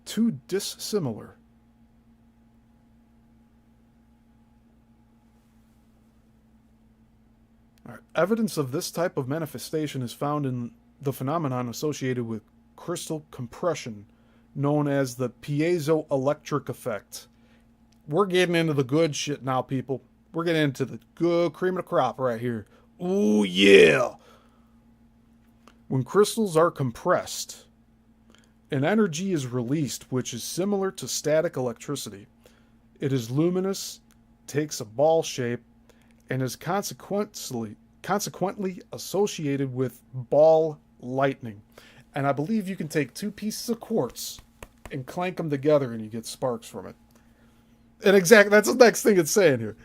2 dissimilar. All right. Evidence of this type of manifestation is found in the phenomenon associated with crystal compression, known as the piezoelectric effect. We're getting into the good shit now, people. We're getting into the good cream of the crop right here. Ooh, yeah. When crystals are compressed, an energy is released which is similar to static electricity. It is luminous, takes a ball shape, and is consequently associated with ball lightning. And I believe you can take 2 pieces of quartz and clank them together and you get sparks from it. And exactly, that's the next thing it's saying here.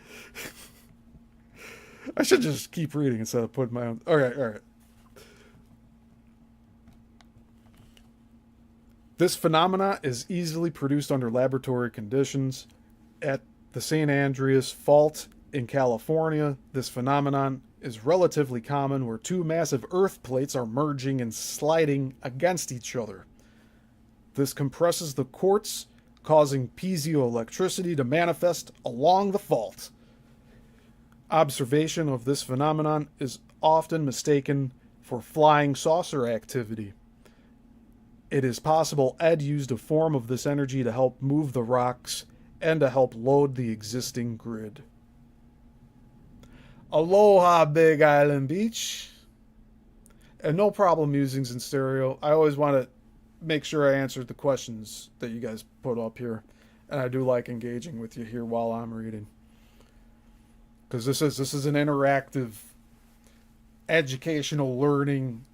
I should just keep reading instead of putting my own. All right. This phenomena is easily produced under laboratory conditions. At the St. Andreas Fault in California, this phenomenon is relatively common where 2 massive earth plates are merging and sliding against each other. This compresses the quartz, causing piezoelectricity to manifest along the fault. Observation of this phenomenon is often mistaken for flying saucer activity. It is possible Ed used a form of this energy to help move the rocks and to help load the existing grid. Aloha, Big Island Beach. And no problem musings in stereo. I always want to make sure I answered the questions that you guys put up here. And I do like engaging with you here while I'm reading. Because this is an interactive, educational learning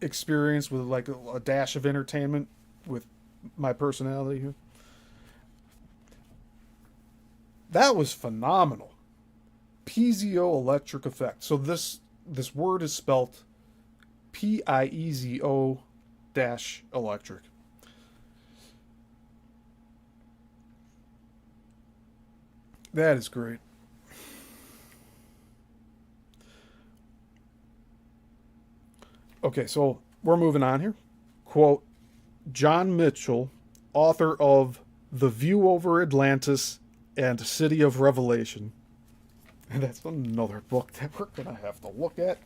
experience with like a dash of entertainment with my personality here. That was phenomenal. Piezoelectric effect. So this word is spelt Piezo electric. That is great. Okay, so we're moving on here. Quote, John Mitchell, author of The View Over Atlantis and City of Revelation. And that's another book that we're going to have to look at.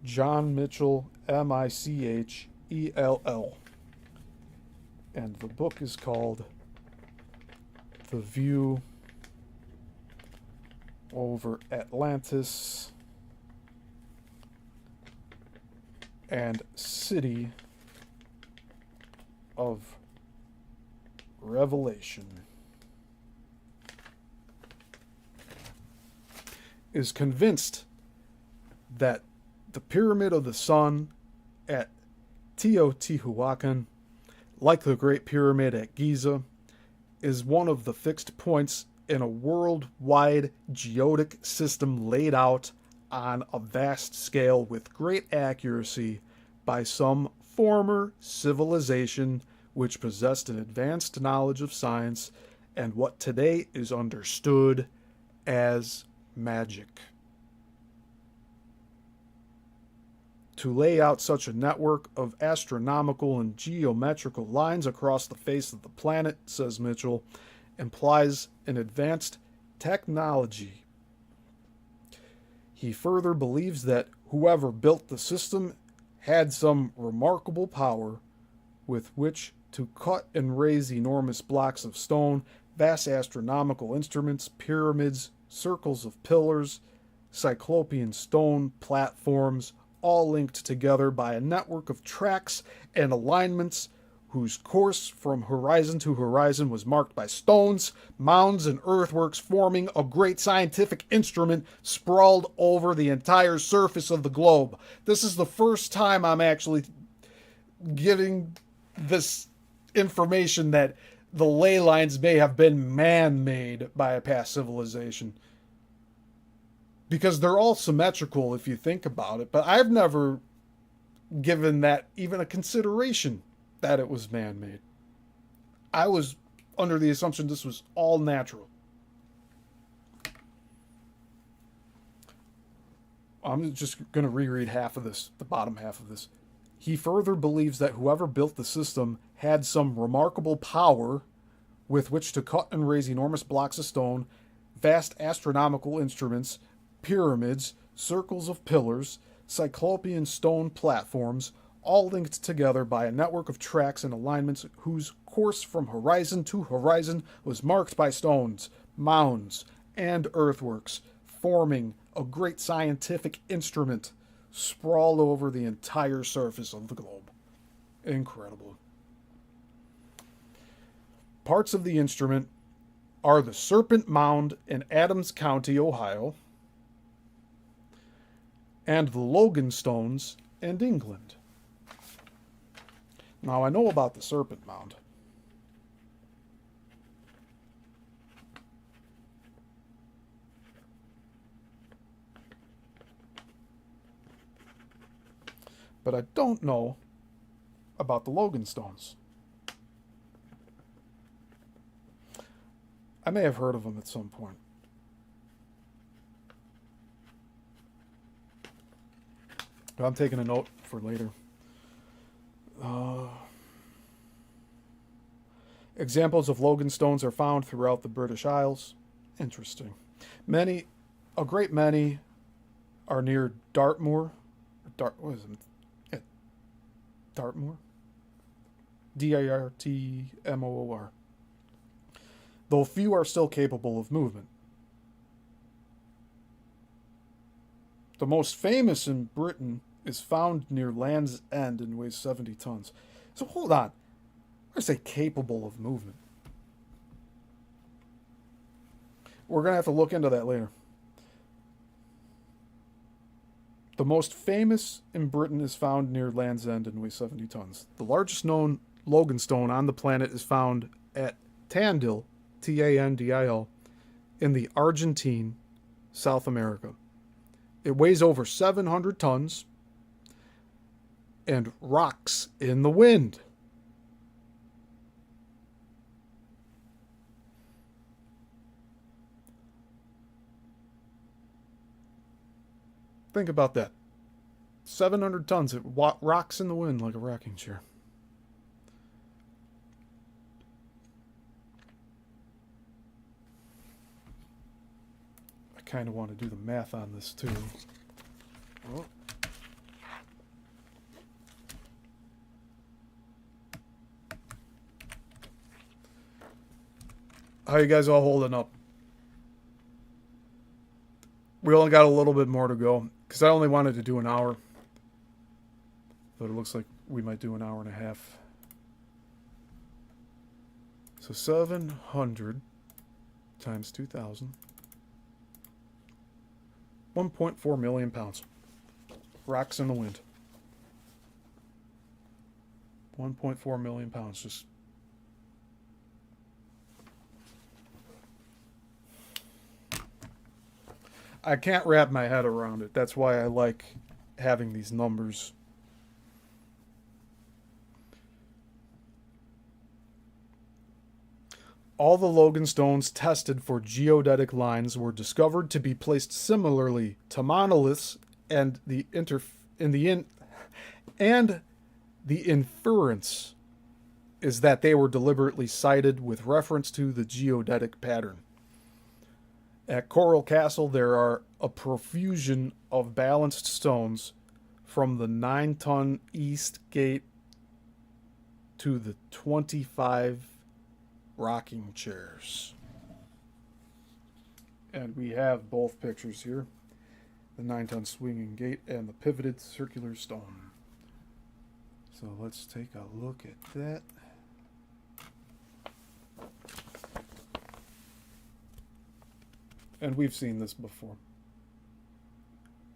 John Mitchell, Michell. And the book is called The View Over Atlantis and City of Revelation. Is convinced that the Pyramid of the Sun at Teotihuacan, like the Great Pyramid at Giza, is one of the fixed points in a worldwide geodetic system laid out on a vast scale with great accuracy, by some former civilization which possessed an advanced knowledge of science and what today is understood as magic. To lay out such a network of astronomical and geometrical lines across the face of the planet, says Mitchell, implies an advanced technology. He further believes that whoever built the system had some remarkable power with which to cut and raise enormous blocks of stone, vast astronomical instruments, pyramids, circles of pillars, cyclopean stone platforms, all linked together by a network of tracks and alignments whose course from horizon to horizon was marked by stones, mounds, and earthworks, forming a great scientific instrument sprawled over the entire surface of the globe. This is the first time I'm actually getting this information that the ley lines may have been man-made by a past civilization. Because they're all symmetrical if you think about it, but I've never given that even a consideration that it was man-made. I was under the assumption this was all natural. I'm just going to reread half of this, the bottom half of this. He further believes that whoever built the system had some remarkable power with which to cut and raise enormous blocks of stone, vast astronomical instruments, pyramids, circles of pillars, cyclopean stone platforms, all linked together by a network of tracks and alignments whose course from horizon to horizon was marked by stones, mounds, and earthworks, forming a great scientific instrument sprawled over the entire surface of the globe. Incredible. Parts of the instrument are the Serpent Mound in Adams County, Ohio, and the Logan Stones in England. Now, I know about the Serpent Mound. But I don't know about the Logan Stones. I may have heard of them at some point. But I'm taking a note for later. Examples of Logan stones are found throughout the British Isles. Interesting. A great many are near Dartmoor. What is it? Yeah. Dartmoor? Dirtmoor. Though few are still capable of movement. The most famous in Britain is found near Land's End and weighs 70 tons. So hold on. I say capable of movement. We're going to have to look into that later. The most famous in Britain is found near Land's End and weighs 70 tons. The largest known Logan stone on the planet is found at Tandil, Tandil, in the Argentine, South America. It weighs over 700 tons and rocks in the wind. Think about that. 700 tons. It rocks in the wind like a rocking chair. I kind of want to do the math on this too. Oh. How you guys all holding up? We only got a little bit more to go because I only wanted to do an hour. But it looks like we might do an hour and a half. So 700 times 2,000. 1.4 million pounds. Rocks in the wind. 1.4 million pounds. Just I can't wrap my head around it. That's why I like having these numbers. All the Logan stones tested for geodetic lines were discovered to be placed similarly to monoliths, and the inference is that they were deliberately sited with reference to the geodetic pattern. At Coral Castle, there are a profusion of balanced stones from the 9-ton east gate to the 25 rocking chairs. And we have both pictures here. The 9-ton swinging gate and the pivoted circular stone. So let's take a look at that. And we've seen this before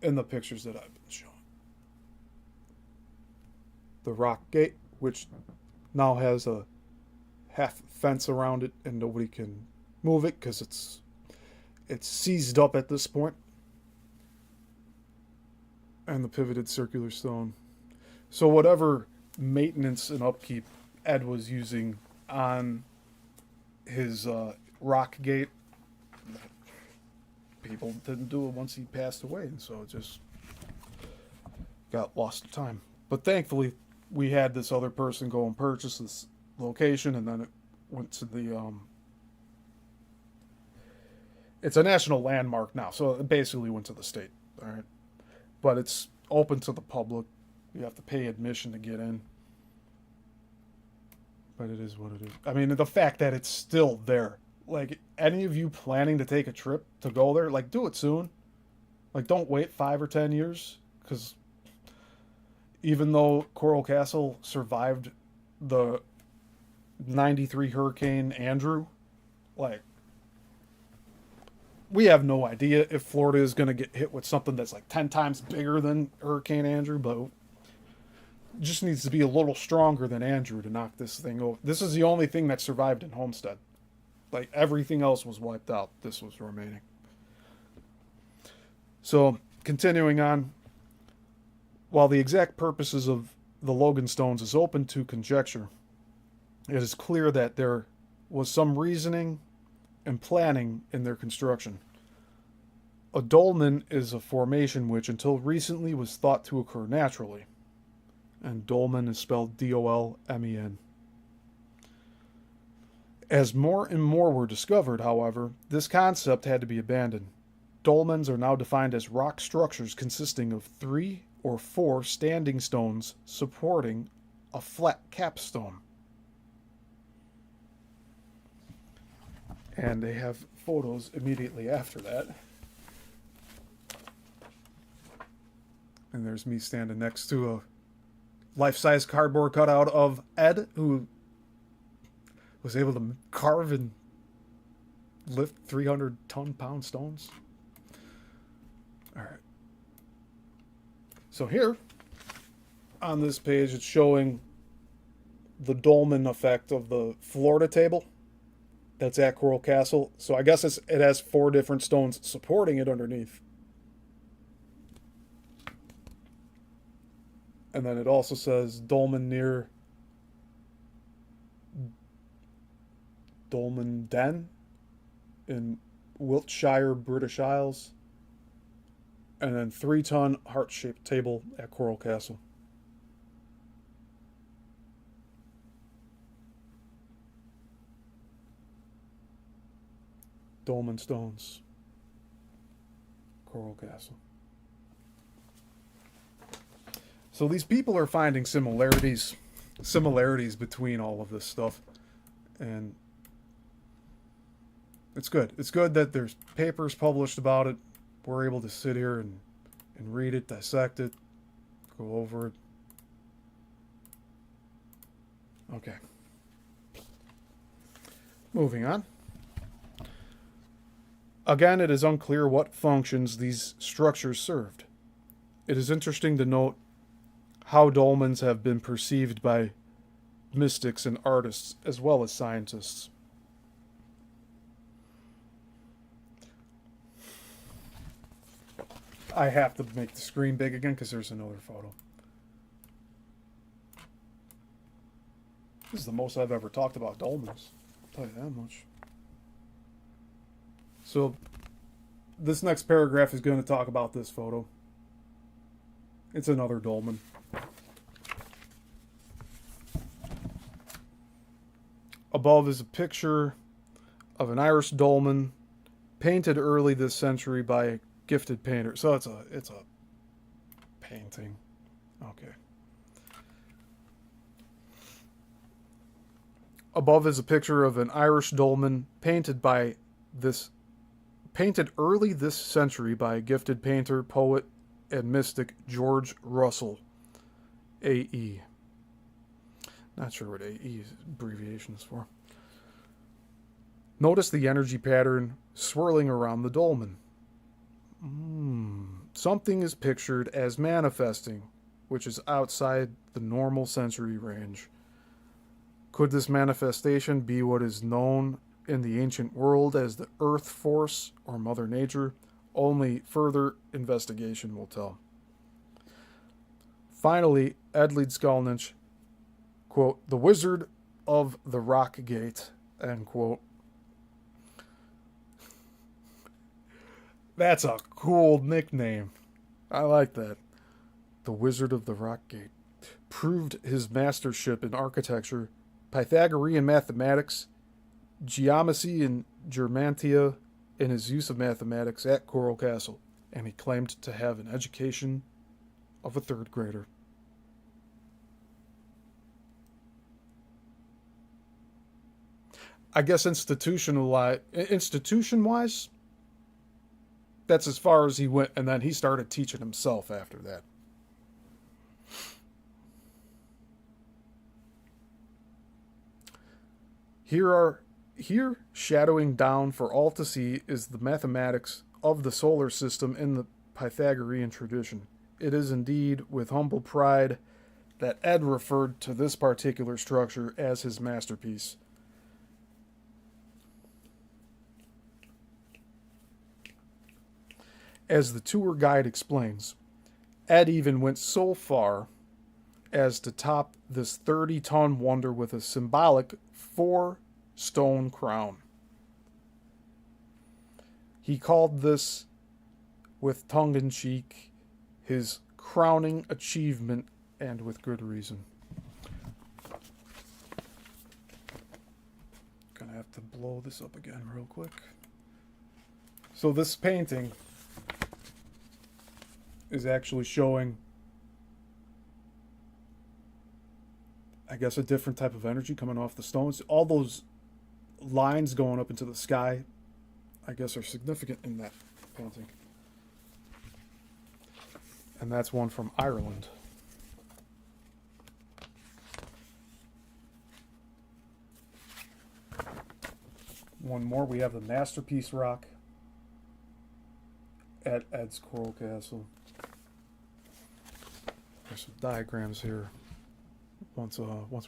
in the pictures that I've been showing. The rock gate, which now has a half fence around it and nobody can move it because it's seized up at this point. And the pivoted circular stone. So whatever maintenance and upkeep Ed was using on his rock gate, people didn't do it once he passed away, and so it just got lost to time. But thankfully, we had this other person go and purchase this location, and then it went to the it's a national landmark now, so it basically went to the state. All right, but it's open to the public. You have to pay admission to get in, but it is what it is. I mean, the fact that it's still there. Like, any of you planning to take a trip to go there, like, do it soon. Like, don't wait 5 or 10 years, because even though Coral Castle survived the 93 Hurricane Andrew, like, we have no idea if Florida is going to get hit with something that's like 10 times bigger than Hurricane Andrew, but it just needs to be a little stronger than Andrew to knock this thing over. This is the only thing that survived in Homestead. Like, everything else was wiped out. This was remaining. So, continuing on, while the exact purposes of the Logan stones is open to conjecture, it is clear that there was some reasoning and planning in their construction. A dolmen is a formation which, until recently, was thought to occur naturally. And dolmen is spelled D-O-L-M-E-N. As more and more were discovered, however, this concept had to be abandoned. Dolmens are now defined as rock structures consisting of 3 or 4 standing stones supporting a flat capstone. And they have photos immediately after that. And there's me standing next to a life-size cardboard cutout of Ed, who was able to carve and lift 300-ton-pound stones. All right. So here, on this page, it's showing the dolmen effect of the Florida table that's at Coral Castle. So I guess it has 4 different stones supporting it underneath. And then it also says dolmen near Dolmen Den in Wiltshire, British Isles. And then 3-ton heart-shaped table at Coral Castle. Dolmen stones. Coral Castle. So these people are finding similarities between all of this stuff. And it's good. It's good that there's papers published about it. We're able to sit here and read it, dissect it, go over it. Okay. Moving on. Again, it is unclear what functions these structures served. It is interesting to note how dolmens have been perceived by mystics and artists as well as scientists. I have to make the screen big again because there's another photo. This is the most I've ever talked about dolmens. I'll tell you that much. So this next paragraph is going to talk about this photo. It's another dolmen. Above is a picture of an Irish dolmen painted early this century by a gifted painter. So it's a painting. Okay. Above is a picture of an Irish dolmen painted early this century by a gifted painter, poet, and mystic George Russell, A.E. Not sure what A.E. abbreviation is for. Notice the energy pattern swirling around the dolmen. Something is pictured as manifesting, which is outside the normal sensory range. Could this manifestation be what is known in the ancient world as the Earth Force or Mother Nature? Only further investigation will tell. Finally, Ed Leedskalnin, quote, "The Wizard of the Rock Gate," end quote. That's a cool nickname. I like that. The Wizard of the Rock Gate proved his mastership in architecture, Pythagorean mathematics, geometry, and geomantia in his use of mathematics at Coral Castle, and he claimed to have an education of a third grader. I guess institution-wise, that's as far as he went, and then he started teaching himself after that. Here, shadowing down for all to see, is the mathematics of the solar system in the Pythagorean tradition. It is indeed with humble pride that Ed referred to this particular structure as his masterpiece. As the tour guide explains, Ed even went so far as to top this 30-ton wonder with a symbolic 4-stone crown. He called this, with tongue-in-cheek, his crowning achievement, and with good reason. Gonna have to blow this up again real quick. So this painting is actually showing, I guess, a different type of energy coming off the stones. All those lines going up into the sky, I guess, are significant in that painting. And that's one from Ireland. One more, we have the Masterpiece Rock at Ed's Coral Castle. There's some diagrams here once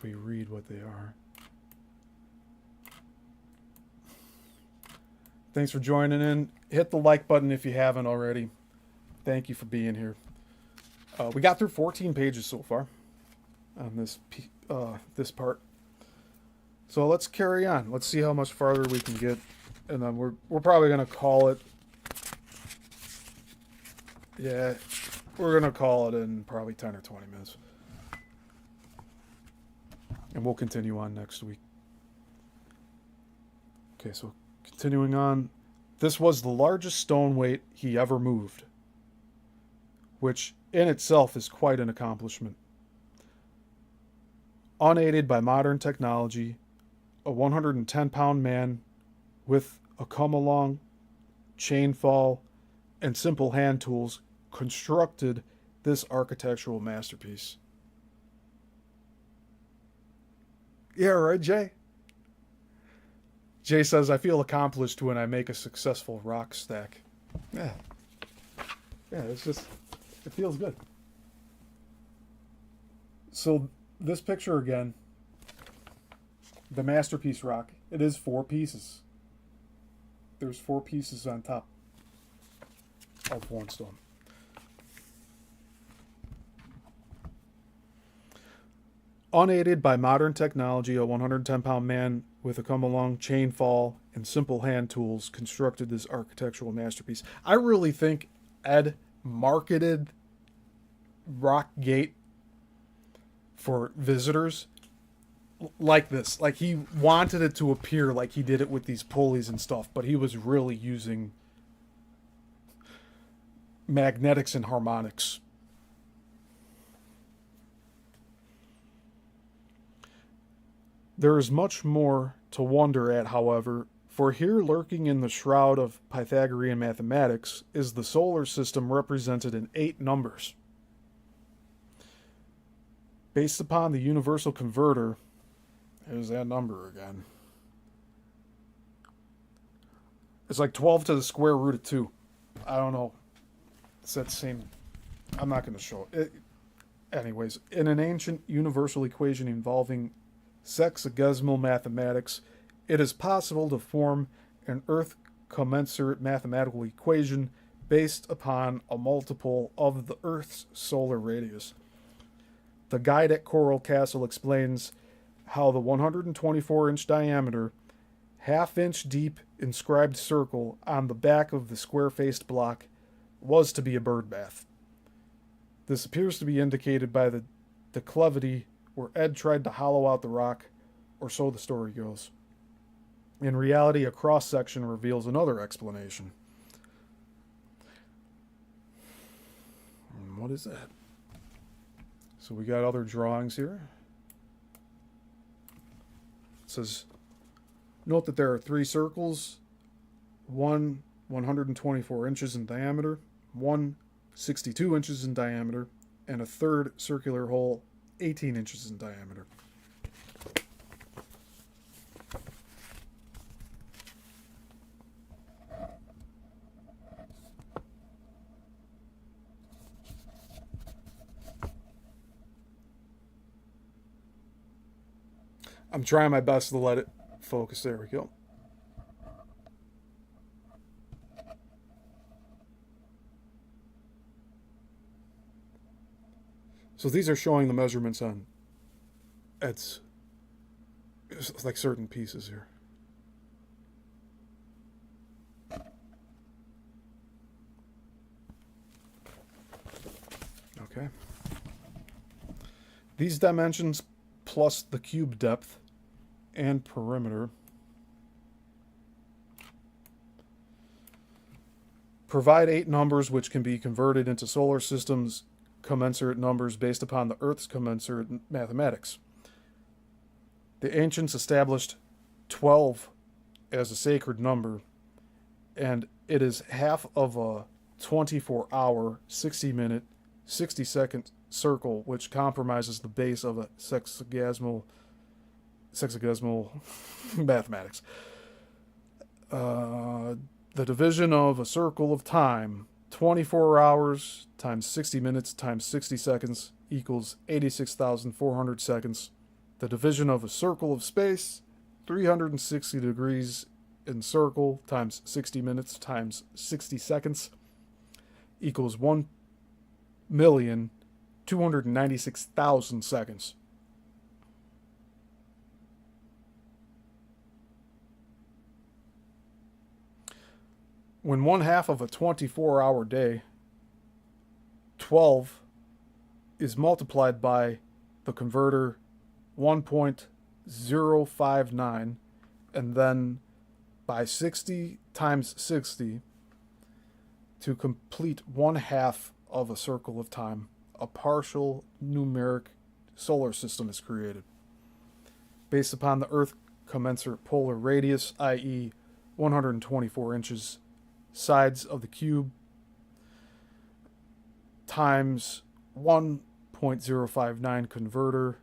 we read what they are. Thanks for joining in. Hit the like button if you haven't already. Thank you for being here. We got through 14 pages so far on this part. So let's carry on. Let's see how much farther we can get, and then we're probably gonna call it. Yeah, we're gonna call it in probably 10 or 20 minutes, and we'll continue on next week. Okay, so continuing on, this was the largest stone weight he ever moved, which in itself is quite an accomplishment. Unaided by modern technology, a 110-pound man with a come-along, chain fall, and simple hand tools constructed this architectural masterpiece. Yeah, right, Jay? Jay says, I feel accomplished when I make a successful rock stack. Yeah. Yeah, it's just, it feels good. So this picture again, the Masterpiece Rock, it is 4 pieces. There's 4 pieces on top of one stone. Unaided by modern technology, a 110-pound man with a come-along, chain fall, and simple hand tools constructed this architectural masterpiece. I really think Ed marketed Rock Gate for visitors like this. Like, he wanted it to appear like he did it with these pulleys and stuff, but he was really using magnetics and harmonics. There is much more to wonder at, however, for here lurking in the shroud of Pythagorean mathematics is the solar system represented in 8 numbers. Based upon the universal converter, here's that number again. It's like 12 to the square root of 2. I don't know. It's that same. I'm not going to show it. Anyways, in an ancient universal equation involving sexagesimal mathematics, it is possible to form an Earth-commensurate mathematical equation based upon a multiple of the Earth's solar radius. The guide at Coral Castle explains how the 124-inch diameter, half-inch deep inscribed circle on the back of the square-faced block was to be a bird bath. This appears to be indicated by the declivity where Ed tried to hollow out the rock, or so the story goes. In reality, a cross-section reveals another explanation. And what is that? So we got other drawings here. It says, note that there are 3 circles, one 124 inches in diameter, one 62 inches in diameter, and a third circular hole 18 inches in diameter. I'm trying my best to let it focus. There we go. So these are showing the measurements on Ed's, like, certain pieces here. Okay. These dimensions plus the cube depth and perimeter provide 8 numbers which can be converted into solar systems commensurate numbers based upon the Earth's commensurate mathematics. The ancients established 12 as a sacred number, and it is half of a 24-hour, 60-minute, 60-second circle which compromises the base of a sexagesimal mathematics. The division of a circle of time, 24 hours times 60 minutes times 60 seconds equals 86,400 seconds. The division of a circle of space, 360 degrees in circle times 60 minutes times 60 seconds equals 1,296,000 seconds. When 1/2 of a 24-hour day, 12, is multiplied by the converter 1.059 and then by 60 times 60 to complete 1/2 of a circle of time, a partial numeric solar system is created. Based upon the Earth commensurate polar radius, i.e. 124 inches, sides of the cube times 1.059 converter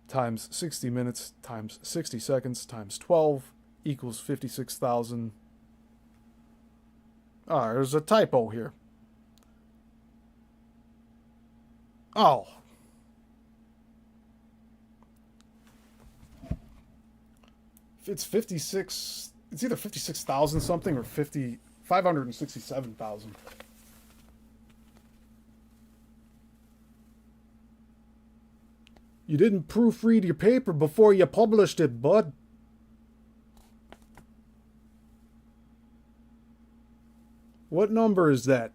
times 60 minutes times 60 seconds times 12 equals 56,000. Ah, there's a typo here. Oh. It's 56. It's either 56,000 something or 567,000. You didn't proofread your paper before you published it, bud. What number is that?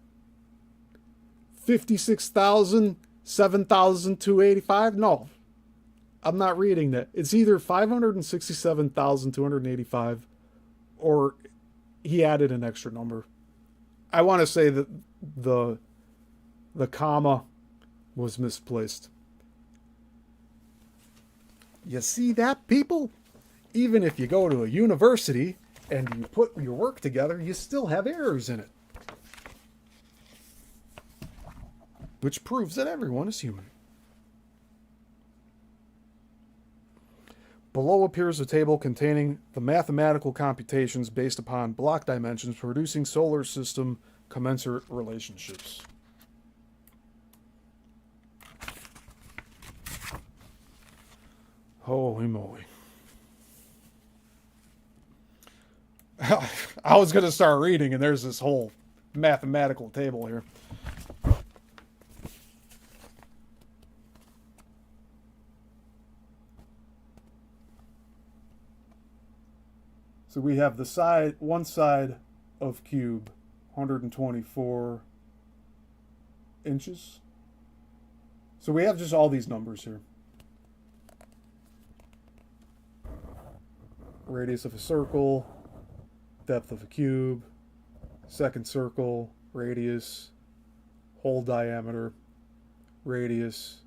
56,000, 7,285? No, I'm not reading that. It's either 567,285 or he added an extra number. I want to say that the comma was misplaced. You see that, people? Even if you go to a university and you put your work together, you still have errors in it. Which proves that everyone is human. Below appears a table containing the mathematical computations based upon block dimensions producing solar system commensurate relationships. Holy moly. I was going to start reading, and there's this whole mathematical table here. So we have one side of cube, 124 inches. So we have just all these numbers here. Radius of a circle, depth of a cube, second circle, radius, hole diameter, radius,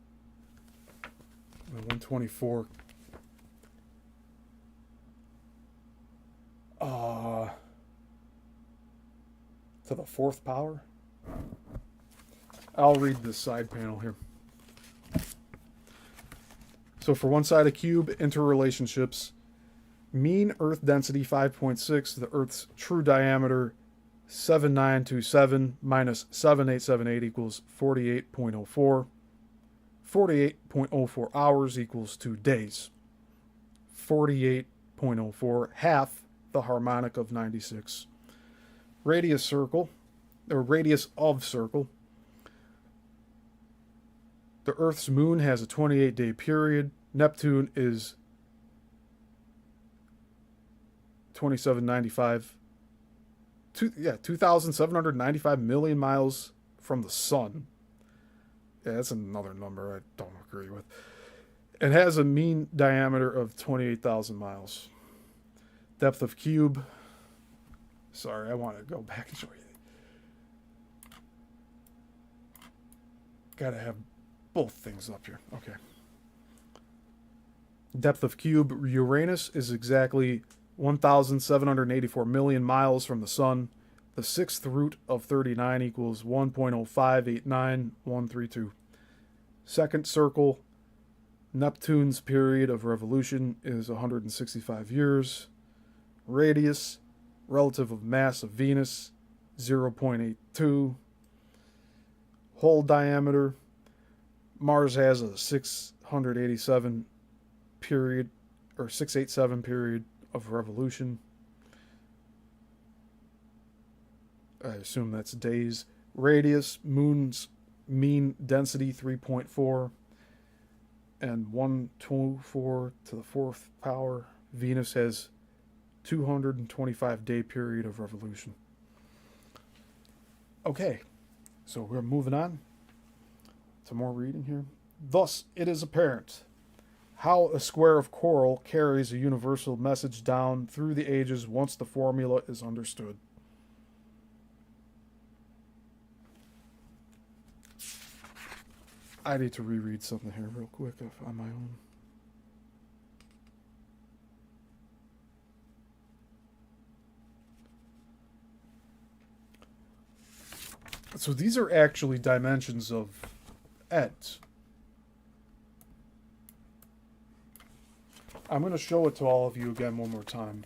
124. To the fourth power. I'll read this side panel here. So for one side of cube, interrelationships. Mean Earth density 5.6, the Earth's true diameter 7927 minus 7878 equals 48.04. 48.04 hours equals 2 days. 48.04, half the harmonic of 96. Radius circle, or radius of circle. The Earth's moon has a 28-day period. Neptune is 2795. 2,795 million miles from the sun. Yeah, that's another number I don't agree with. It has a mean diameter of 28,000 miles. Depth of cube. Sorry, I want to go back and show you. Gotta have both things up here. Okay. Depth of cube. Uranus is exactly 1,784 million miles from the sun. The sixth root of 39 equals 1.0589132. Second circle. Neptune's period of revolution is 165 years. Radius, relative of mass of Venus, 0.82. Hole diameter, Mars has a 687 period, or 687 period of revolution. I assume that's days. Radius, Moon's mean density 3.4, and 124 to the fourth power. Venus has 225 day period of revolution. Okay, so we're moving on to more reading here. Thus, it is apparent how a square of coral carries a universal message down through the ages once the formula is understood. I need to reread something here real quick on my own. So these are actually dimensions of Ed. I'm going to show it to all of you again one more time.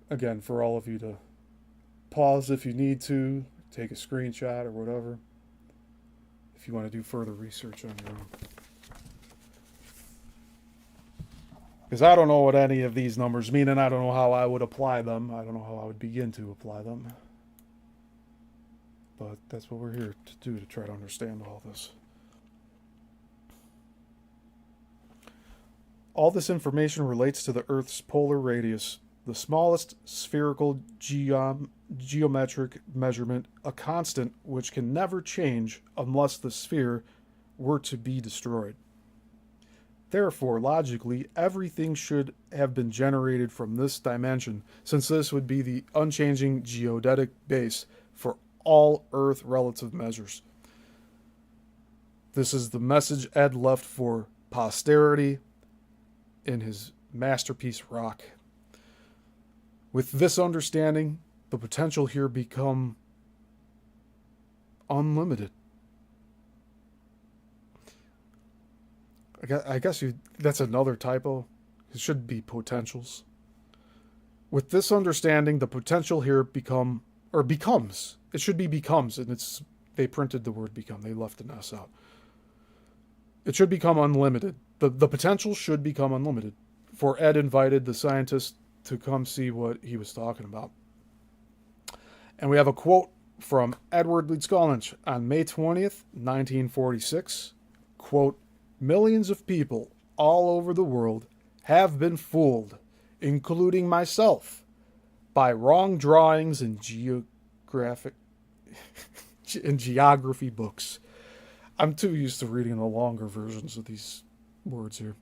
Again, for all of you to pause if you need to, take a screenshot or whatever, if you want to do further research on your own. Because I don't know what any of these numbers mean, and I don't know how I would apply them. I don't know how I would begin to apply them. But that's what we're here to do, to try to understand all this. All this information relates to the Earth's polar radius, the smallest spherical geometric measurement, a constant which can never change unless the sphere were to be destroyed. Therefore, logically, everything should have been generated from this dimension, since this would be the unchanging geodetic base for all Earth relative measures. This is the message Ed left for posterity in his masterpiece Rock. With this understanding, the potential here become unlimited. I guess that's another typo. It should be potentials. With this understanding, the potential here becomes. It should be becomes, and they printed the word become. They left an S out. It should become unlimited. The potential should become unlimited. For Ed invited the scientists to come see what he was talking about. And we have a quote from Edward Leedskalnin on May 20th, 1946. Quote, "Millions of people all over the world have been fooled, including myself, by wrong drawings in geography books." I'm too used to reading the longer versions of these words here.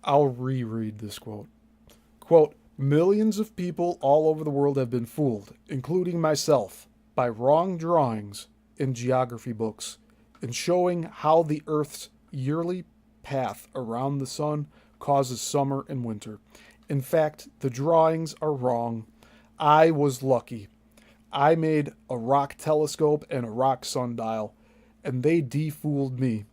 I'll reread this quote. Quote, "Millions of people all over the world have been fooled, including myself, by wrong drawings in geography books, in showing how the Earth's yearly path around the sun causes summer and winter. In fact, the drawings are wrong. I was lucky. I made a rock telescope and a rock sundial, and they defooled me.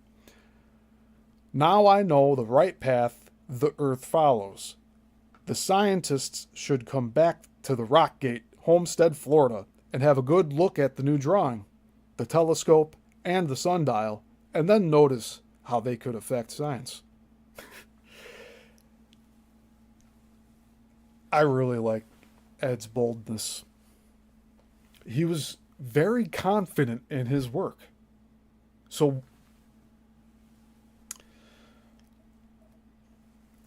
Now I know the right path the Earth follows. The scientists should come back to the rock gate, Homestead, Florida, and have a good look at the new drawing, the telescope, and the sundial, and then notice how they could affect science." I really like Ed's boldness. He was very confident in his work. So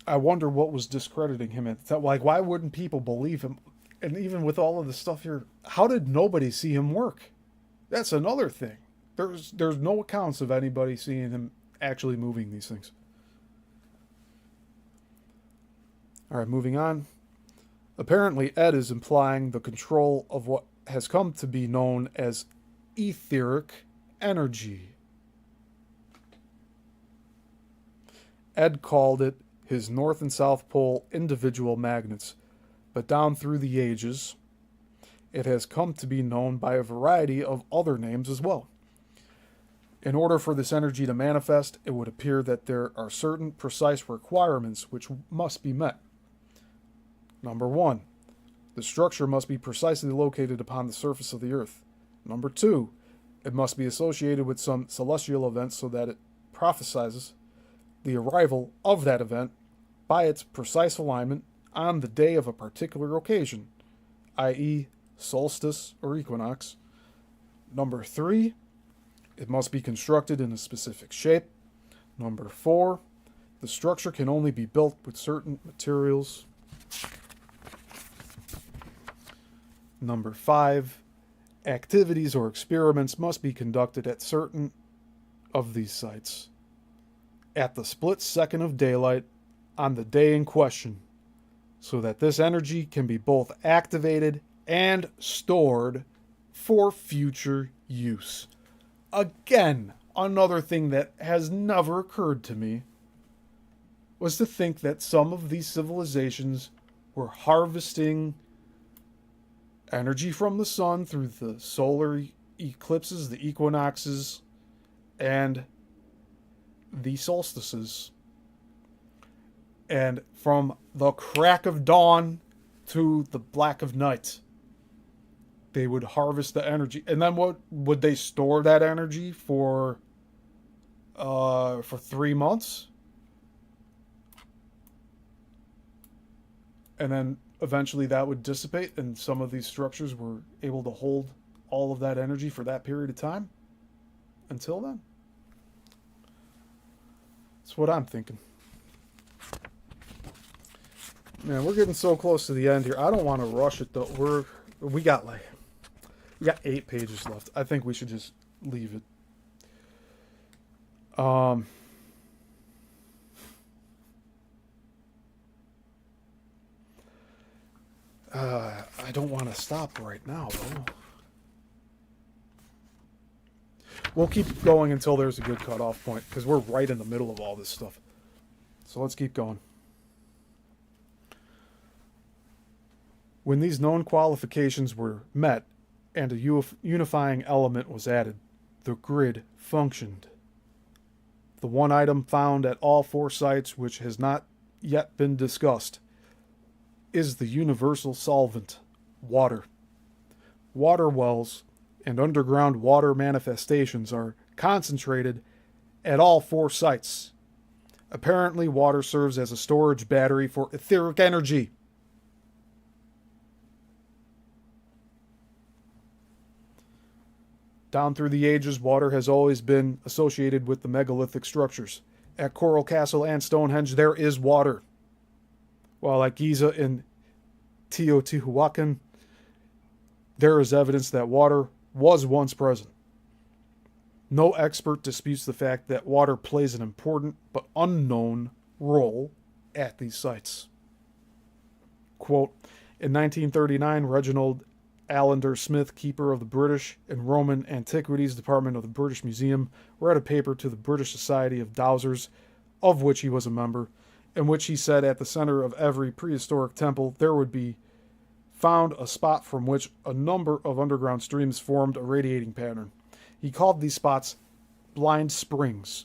I wonder what was discrediting him at the time. Like, why wouldn't people believe him? And even with all of the stuff here, how did nobody see him work? That's another thing. There's no accounts of anybody seeing him actually moving these things. All right, moving on. Apparently, Ed is implying the control of what has come to be known as etheric energy. Ed called it his North and South Pole individual magnets, but down through the ages, it has come to be known by a variety of other names as well. In order for this energy to manifest, it would appear that there are certain precise requirements which must be met. Number 1, the structure must be precisely located upon the surface of the Earth. Number 2, it must be associated with some celestial event so that it prophesies the arrival of that event by its precise alignment on the day of a particular occasion, i.e., solstice or equinox. Number 3, it must be constructed in a specific shape. Number 4, the structure can only be built with certain materials. Number 5, activities or experiments must be conducted at certain of these sites at the split second of daylight on the day in question, so that this energy can be both activated and stored for future use. Again, another thing that has never occurred to me was to think that some of these civilizations were harvesting energy from the sun through the solar eclipses, the equinoxes, and the solstices. And from the crack of dawn to the black of night, they would harvest the energy. And then what would they store that energy for 3 months? And then eventually that would dissipate, and some of these structures were able to hold all of that energy for that period of time. Until then. That's what I'm thinking. Man, we're getting so close to the end here. I don't want to rush it though. We got 8 pages left. I think we should just leave it. I don't want to stop right now though. We'll keep going until there's a good cutoff point, because we're right in the middle of all this stuff. So let's keep going. When these known qualifications were met and a unifying element was added, the grid functioned. The one item found at all 4 sites, which has not yet been discussed, is the universal solvent, water. Water wells and underground water manifestations are concentrated at all 4 sites. Apparently, water serves as a storage battery for etheric energy. Down through the ages, water has always been associated with the megalithic structures. At Coral Castle and Stonehenge, there is water. While at Giza and Teotihuacan, there is evidence that water was once present. No expert disputes the fact that water plays an important but unknown role at these sites. Quote, in 1939, Reginald Allender Smith, keeper of the British and Roman Antiquities Department of the British Museum, read a paper to the British Society of Dowsers, of which he was a member, in which he said at the center of every prehistoric temple there would be found a spot from which a number of underground streams formed a radiating pattern. He called these spots blind springs,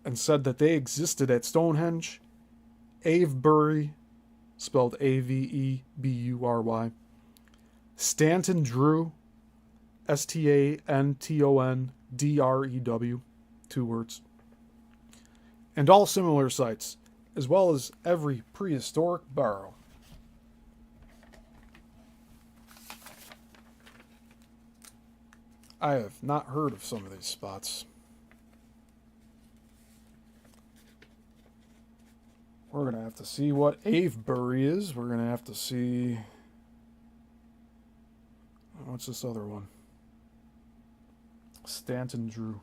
and said that they existed at Stonehenge, Avebury, spelled Avebury, Stanton Drew, Stantondrew, 2 words, and all similar sites, as well as every prehistoric barrow. I have not heard of some of these spots. We're going to have to see what Avebury is. We're going to have to see... What's this other one? Stanton Drew.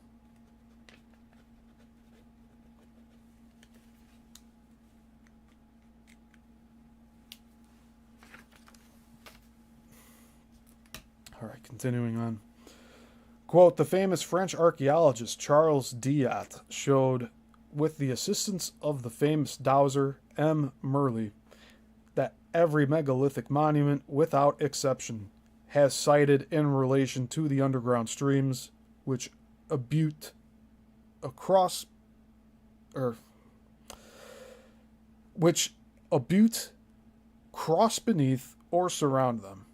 All right, continuing on. Quote, the famous French archaeologist Charles Diat showed, with the assistance of the famous dowser M. Merle, that every megalithic monument, without exception, has cited in relation to the underground streams which abut across, or which abut, cross beneath, or surround them.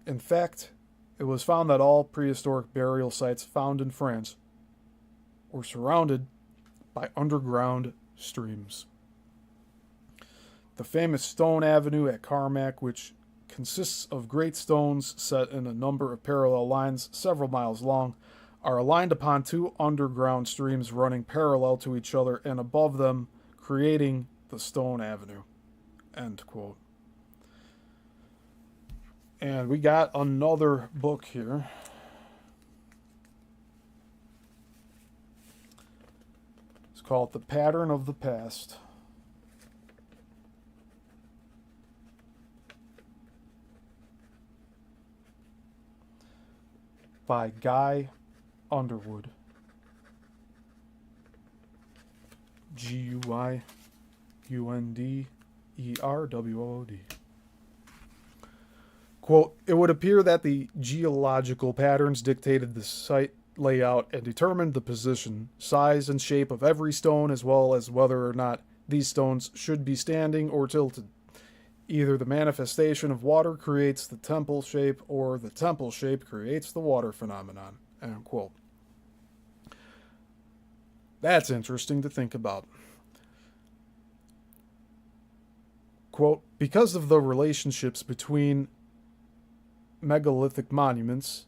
In fact, it was found that all prehistoric burial sites found in France were surrounded by underground streams. The famous Stone Avenue at Carmack, which consists of great stones set in a number of parallel lines several miles long, are aligned upon 2 underground streams running parallel to each other and above them, creating the Stone Avenue. End quote. And we got another book here. It's called The Pattern of the Past. By Guy Underwood. Guyunderwood. Quote, it would appear that the geological patterns dictated the site layout and determined the position, size, and shape of every stone, as well as whether or not these stones should be standing or tilted. Either the manifestation of water creates the temple shape, or the temple shape creates the water phenomenon. End quote. That's interesting to think about. quote, because of the relationships between megalithic monuments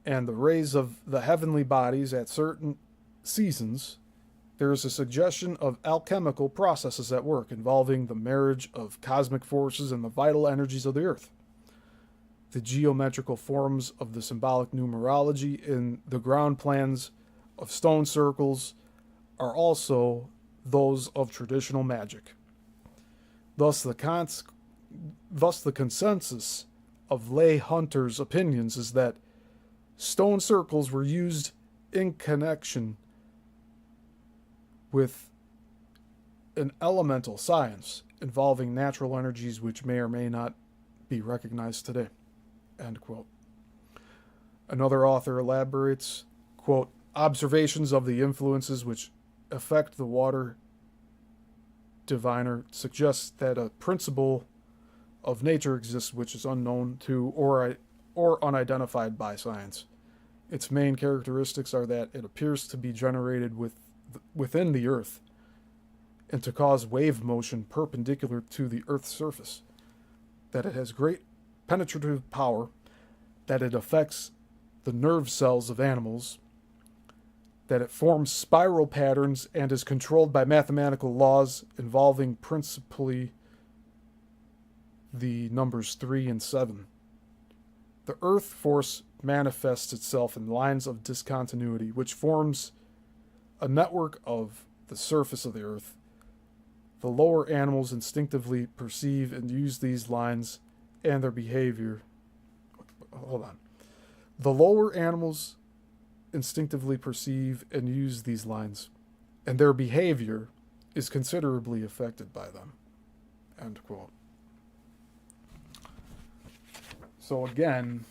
and the rays of the heavenly bodies at certain seasons, there is a suggestion of alchemical processes at work involving the marriage of cosmic forces and the vital energies of the earth. The geometrical forms of the symbolic numerology in the ground plans of stone circles are also those of traditional magic. Thus, the consensus of lay hunters' opinions is that stone circles were used in connection with an elemental science involving natural energies which may or may not be recognized today. End quote. Another author elaborates, quote, observations of the influences which affect the water diviner suggests that a principle of nature exists which is unknown to or unidentified by science. Its main characteristics are that it appears to be generated within the earth and to cause wave motion perpendicular to the earth's surface, that it has great penetrative power, that it affects the nerve cells of animals, that it forms spiral patterns and is controlled by mathematical laws involving principally the numbers 3 and 7. The earth force manifests itself in lines of discontinuity, which forms a network of the surface of the earth. The lower animals instinctively perceive and use these lines and their behavior. Hold on. The lower animals instinctively perceive and use these lines, and their behavior is considerably affected by them. End quote. So again,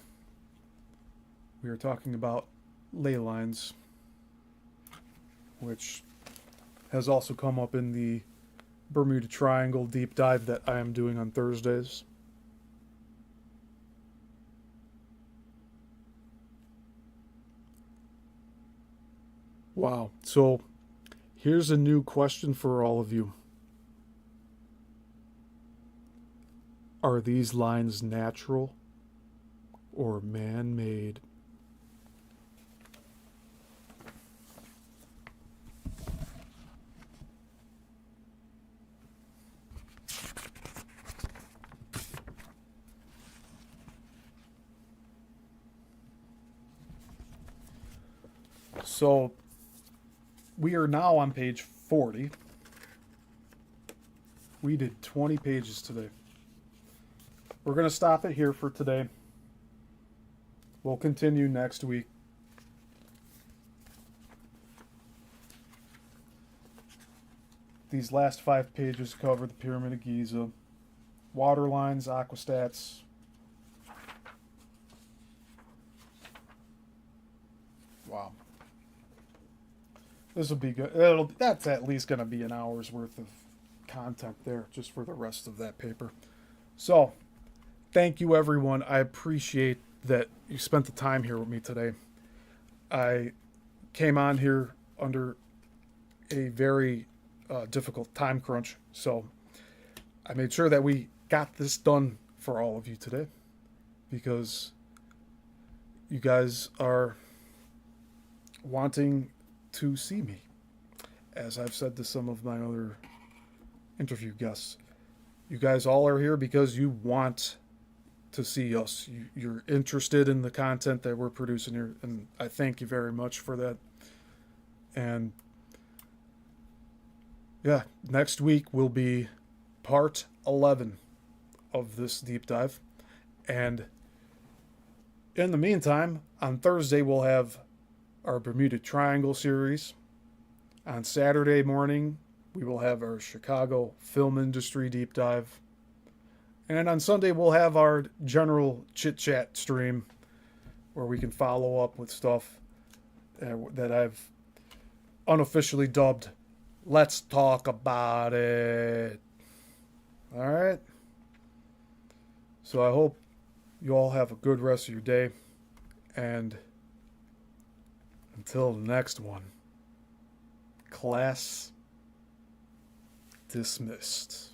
we are talking about ley lines, which has also come up in the Bermuda Triangle deep dive that I am doing on Thursdays. Wow. So here's a new question for all of you. Are these lines natural or man-made? So we are now on page 40. We did 20 pages today. We're going to stop it here for today. We'll continue next week. These last 5 pages cover the Pyramid of Giza, water lines, aquastats, wow. This will be good. That's at least going to be an hour's worth of content there just for the rest of that paper. So, thank you everyone. I appreciate that you spent the time here with me today. I came on here under a very difficult time crunch, so I made sure that we got this done for all of you today because you guys are wanting to see me, as I've said to some of my other interview guests. You guys all are here because you want to see us. You're interested in the content that we're producing here, and I thank you very much for that. And yeah, next week will be part 11 of this deep dive. And in the meantime, on Thursday we'll have our Bermuda Triangle series. On Saturday morning, we will have our Chicago film industry deep dive. And on Sunday, we'll have our general chit-chat stream where we can follow up with stuff that I've unofficially dubbed Let's Talk About It. All right? So I hope you all have a good rest of your day. And until the next one, class dismissed.